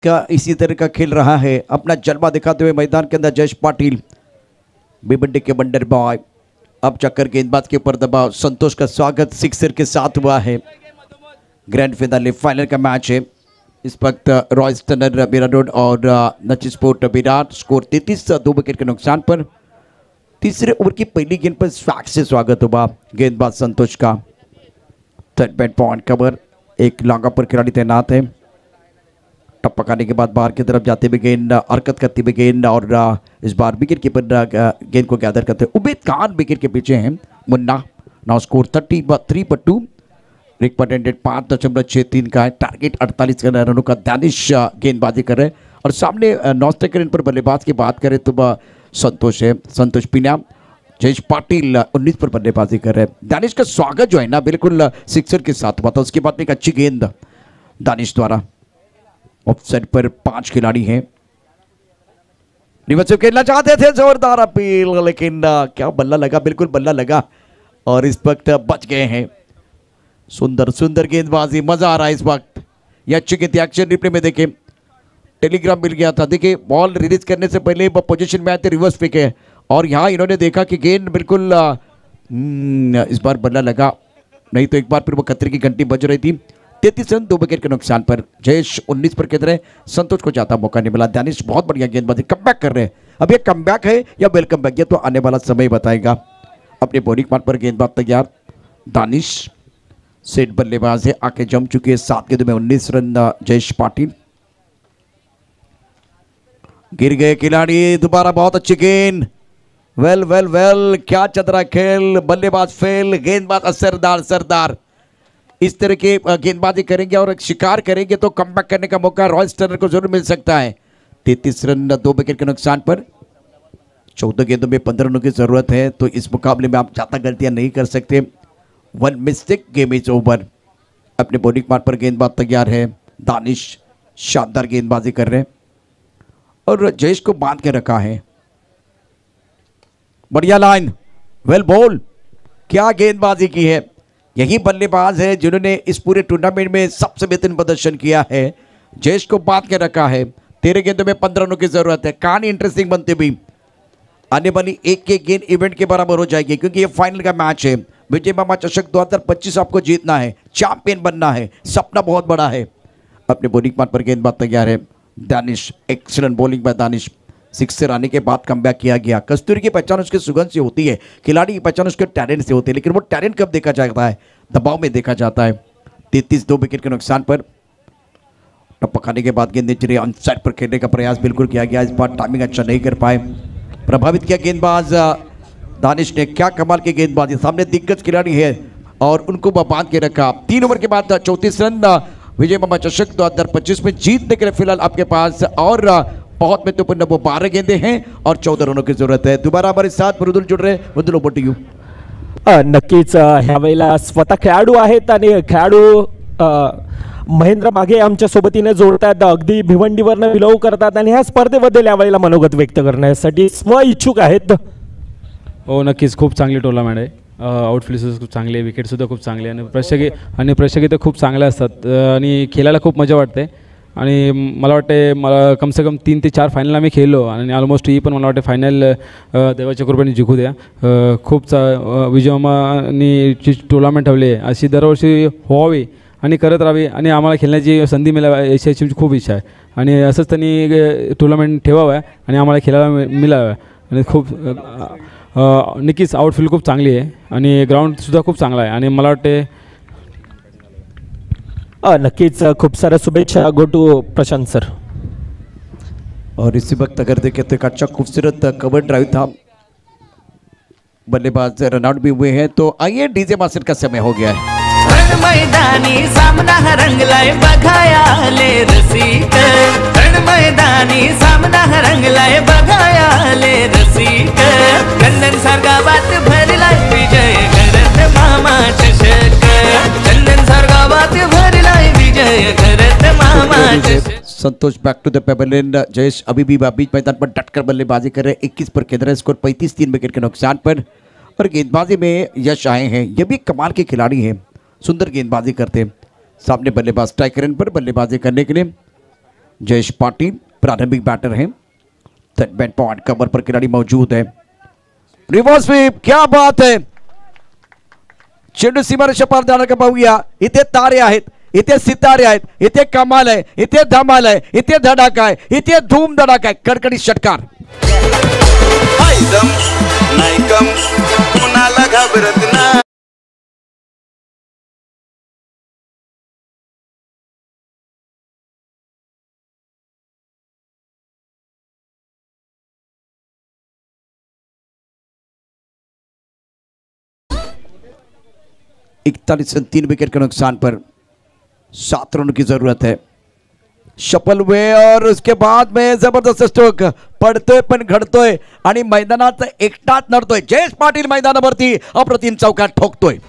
का इसी तरह का खेल रहा है, अपना जलवा दिखाते हुए मैदान के अंदर जयेश पाटिल, भिवंडी के बंडर बॉय. अब चक्कर गेंदबाज के ऊपर दबाव, संतोष का स्वागत सिक्सर के साथ हुआ है. ग्रैंड फिनाले फाइनल का मैच है. इस वक्त रॉयस टनर विराट और नची स्पोर्ट विराट. स्कोर 33, 2 विकेट के नुकसान पर. तीसरे ओवर की पहली गेंद पर स्वैग से स्वागत हुआ गेंदबाज संतोष का. थर्ड बैट पॉइंट कवर, एक लॉन्ग पर खिलाड़ी तैनात है. टप्पा खाने के बाद बाहर की तरफ जाते हुए गेंद, हरकत करते हुए गेंद और इस बार विकेट कीपर गेंद को गैदर करते हुए उबैद खान विकेट के पीछे हैं. मुन्ना. नाउ स्कोर 33 पर 2. रिकमेंडेड 5.63 का है. टारगेट 48 रनों का. दानिश गेंदबाजी कर रहे हैं और सामने नॉन स्ट्राइकर इन पर बल्लेबाज की बात करें तो संतोष है, संतोष पीना. जयेश पाटिल 19 पर बल्लेबाजी कर रहे हैं. दानिश का स्वागत जो है ना बिल्कुल सिक्सर के साथ हुआ था. उसके बाद में एक अच्छी गेंद दानिश द्वारा. ऑफसाइड पर 5 खिलाड़ी हैं. रिवर्स खेलना चाहते थे, जोरदार अपील, लेकिन क्या बल्ला लगा, बिल्कुल बल्ला लगा और इस वक्त बच गए हैं. सुंदर सुंदर गेंदबाजी, मजा आ रहा है इस वक्त. ये अच्छी गेंद एक्शन रिप्ले में देखें, टेलीग्राम मिल गया था. देखिए बॉल रिलीज करने से पहले वो पोजीशन में आए थे, रिवर्स फेंके और यहाँ इन्होंने देखा कि गेंद बिल्कुल इस बार बल्ला लगा, नहीं तो एक बार फिर वो खतरे की घंटी बज रही थी. 33 रन 2 विकेट के नुकसान पर. जयेश 19 पर खेल रहे, संतोष को ज्यादा मौका नहीं मिला. दानिश बहुत बढ़िया गेंदबाजी, कमबैक कर रहे हैं. अब ये कमबैक है या वेलकम बैक, ये तो आने वाला समय बताएगा. अपने बॉलिंग पार्ट पर गेंदबाज तैयार. दानिश सेट बल्लेबाज है, आके जम चुके हैं. 7 गेंदों में 19 रन. जयेश पाटिल गिर गए खिलाड़ी. दोबारा बहुत अच्छी गेंद. वेल वेल वेल, क्या चतरा खेल. बल्लेबाज फेल, गेंदबाज असरदार सरदार. इस तरह के गेंदबाजी करेंगे और शिकार करेंगे तो कमबैक करने का मौका रॉयस टनर को जरूर मिल सकता है. 33 रन 2 विकेट के नुकसान पर. 14 गेंदों में 15 रनों की जरूरत है, तो इस मुकाबले में आप ज्यादा गलतियां नहीं कर सकते. 1 मिस्टेक, गेम इज ओवर. अपने बॉलिंग पार्ट पर गेंदबाज तैयार है. दानिश शानदार गेंदबाजी कर रहे हैं और जयेश को बांध के रखा है. बढ़िया लाइन, वेल बॉल, क्या गेंदबाजी की है. यही बल्लेबाज है जिन्होंने इस पूरे टूर्नामेंट में सबसे बेहतरीन प्रदर्शन किया है. जयेश को बांध के रखा है. 13 गेंदों में 15 रनों की जरूरत है. कहानी इंटरेस्टिंग बनती हुई आने वाली एक गेंद इवेंट के बराबर हो जाएगी, क्योंकि ये फाइनल का मैच है. विजय मामा चषक 2025 आपको जीतना है, चैंपियन बनना है, सपना बहुत बड़ा है. अपने बॉलिंग पार्ट पर गेंदबाज तैयार है. Danish, excellent bowling bye Danish. Sixer आने के बाद कमबैक किया गया. कस्तूरी की पहचान उसके सुगंध से होती है, खिलाड़ी की पहचान उसके टैलेंट से होती है, लेकिन वो टैलेंट कब देखा जाता है, दबाव में देखा जाता है. 33 2 विकेट के नुकसान पर. टप्पा खाने के बाद गेंद नीचे ऑन साइड पर खेलने का प्रयास बिल्कुल किया गया. इस बार टाइमिंग अच्छा नहीं कर पाए, प्रभावित किया गेंदबाज दानिश ने. क्या कमाल की गेंदबाजी, सामने दिग्गज खिलाड़ी है और उनको बांध के रखा. 3 ओवर के बाद 34 रन. विजय मामा चषक 2025 में जीतने के लिए फिलहाल आपके पास और बहुत महत्वपूर्ण वो 12 गेंदे हैं और 14 रनों की जरूरत है. दोबारा हमारे साथ मृदुल जुड़ रहे. मृदुल, ओव्हर टू यू. नक्कीच ह्यावेळेला स्वतः खेळाडू आहेत आणि खेळाडू महेंद्र मागे आमच्या सोबतीने जोडतात, अगदी भिवंडीवरनं बिलॉव करतात आणि ह्या स्पर्धेबद्दल यावेळेला मनोगत व्यक्त करण्यासाठी इच्छुक आहेत. हो नक्कीच, खूप चांगली टोर्नामेंट आहे. आउटफील्डसुद्धा खूप चांगले, विकेटसुद्धा खूप चांगले आणि प्रेक्षक इथं खूप चांगले असतात आणि खेळायला खूप मजा वाटते. आणि मला वाटते मला कम से कम 3 ते 4 फायनल आम्ही खेळलो आणि ऑलमोस्ट ही पण मला वाटते फायनल देवाच्या कृपेने जिंकू द्या. खूप विजयमामांनी जी टुर्नामेंट ठेवली आहे अशी दरवर्षी व्हावी आणि करत राहावी आणि आम्हाला खेळण्याची संधी मिळावी याची खूप इच्छा आहे. आणि असंच त्यांनी टुर्नामेंट ठेवावं आणि आम्हाला खेळायला मिळावं. आणि खूप नक्कीच आउटफील्ड खूप चांगली आहे आणि ग्राउंडसुद्धा खूप चांगला आहे. आणि मला वाटते नक्कीच खूप साऱ्या शुभेच्छा गो टू प्रशांत सर. और इसी वक्त अगर देखें तो एक अच्छा खूबसूरत कवर ड्राइव था, बल्लेबाज रनआउट भी हुए हैं. तो आइए डीजे मास्टर का समय हो गया है. मैदानी सामना रंगलाय बघायाले रसिक, मैदानी सामना रंगलाय बघायाले रसिक. चंदन सारगावात भरलाय विजय करत मामा चषक, चंदन सारगावात भरलाय विजय करत मामा चषक. Santosh back to the pavilion. Jayesh अभी भी बीच मैदान पर डटकर बल्लेबाजी कर रहे हैं. 21 पर केंद्र है, स्कोर 35, 3 विकेट के नुकसान पर. और गेंदबाजी में यश आए हैं. ये भी कमाल के खिलाड़ी हैं, सुंदर गेंदबाजी करते हैं. सामने बल्लेबाज स्ट्राइकर इन पर बल्लेबाजी करने के लिए जयेश पाटिल प्रारंभिक बैटर हैं. बैट पॉइंट कवर पर खिलाड़ी मौजूद है. रिवर्स स्वीप, क्या बात है. चेंडू सीमारेषा पार जाण्याचा पाहूया. इथे तारे आहेत, इथे सितारे आहेत, इथे कमाल आहे, इथे धमाल आहे, इथे धडाका आहे, इथे धूम धडाका आहे. कडकडीत षटकार. कुणाला घाबरत ना. इकतालीस 3 विकेट के नुकसान पर 7 रनों की जरूरत है. शफल हुए और उसके बाद में जबरदस्त स्ट्रोक पडतोय पण घडतोय आणि मैदानात एकटाच नडतोय. जयेश पाटील मैदानावरती अप्रतिम चौकार ठोकतोय.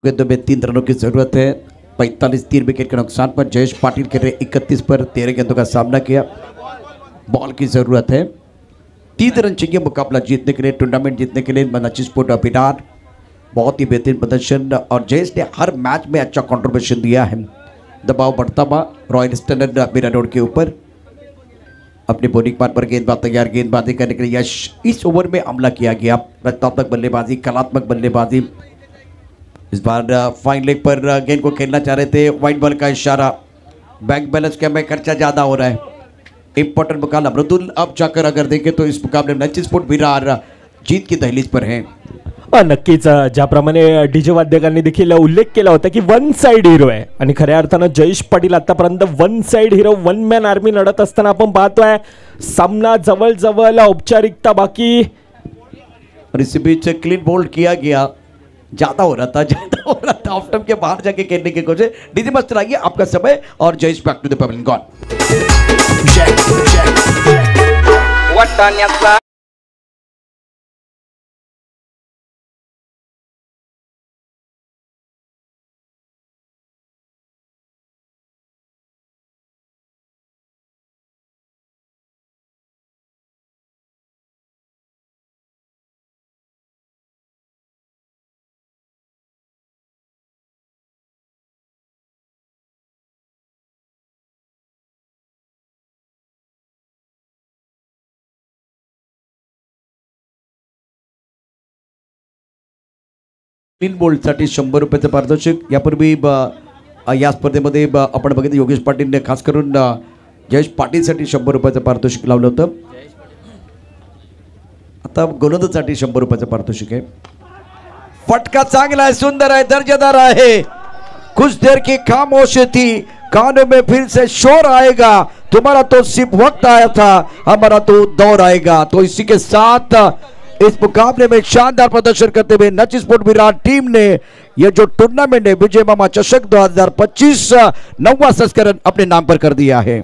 गेंदों में 3 रनों की जरूरत है. 45 3 विकेट के नुकसान पर जयेश पाटिल के 31 पर 13 गेंदों का सामना किया. बॉल की जरूरत है. 3 रन चाहिए मुकाबला जीतने के लिए, टूर्नामेंट जीतने के लिए. मनाची स्पोर्ट अभिनार बहुत ही बेहतरीन प्रदर्शन और जयेश ने हर मैच में अच्छा कंट्रीब्यूशन दिया है. दबाव बढ़ता हुआ रॉयल स्टैंडर्ड मीरा रोड के ऊपर अपनी बॉलिंग पार पर गेंदबाज तैयार. गेंदबाजी करने के लिए यश इस ओवर में हमला किया गया. रचनात्मक बल्लेबाजी, कलात्मक बल्लेबाजी. इस बार फाइन लेग पर गेंद को खेलना चाह रहे थे. वाइड बॉल का इशारा. बैंक बैलेंस के में खर्चा ज़्यादा हो रहा है. इंपॉर्टेंट मुकाबला मृदुल. अब जाकर अगर देखें तो इस मुकाबले में नची स्पोर्ट विरार जीत की दहलीज पर है. नक्कीच ज्याप्रमाणे डीजे वाद्यकांनी देखील उल्लेख केला होता की वन साइड हिरो आहे आणि खऱ्या अर्थानं जयेश पाटील आतापर्यंत वन साइड हिरो, वन मॅन आर्मी लढत असताना आपण पाहतोय. सामना जवळ औपचारिकता बाकी. और इसी बीच क्लीन बोल्ड किया गया. ज्यादा हो रहा था ऑफ टाइम के बाहर जाके खेलने की कोशिश. डीजे मास्टर आइए, आपका समय और Jayesh back to the pavilion. Gone. Clean बोल्डसाठी 100 रुपयाचं पारितोषिक. यापूर्वी या स्पर्धेमध्ये आपण बघितलं योगेश पाटीलने खास करून जयेश पाटीलसाठी 100 रुपयाचं पारितोषिक लावलं होतं. आता गोलंदाजासाठी 100 रुपयाचं पारितोषिक आहे. फटका चांगला है, सुंदर है, दर्जेदार है. कुछ देर की खामोशी थी, कानों में फिर से शोर आएगा. तुम्हारा तो सिर्फ वक्त आया था, हमारा तो दौर आएगा. तो इसी के साथ इस मुकाबले में शानदार प्रदर्शन करते हुए नची स्पोर्ट विराट टीम ने यह जो टूर्नामेंट है विजय मामा चषक 2025 9वां संस्करण अपने नाम पर कर दिया है.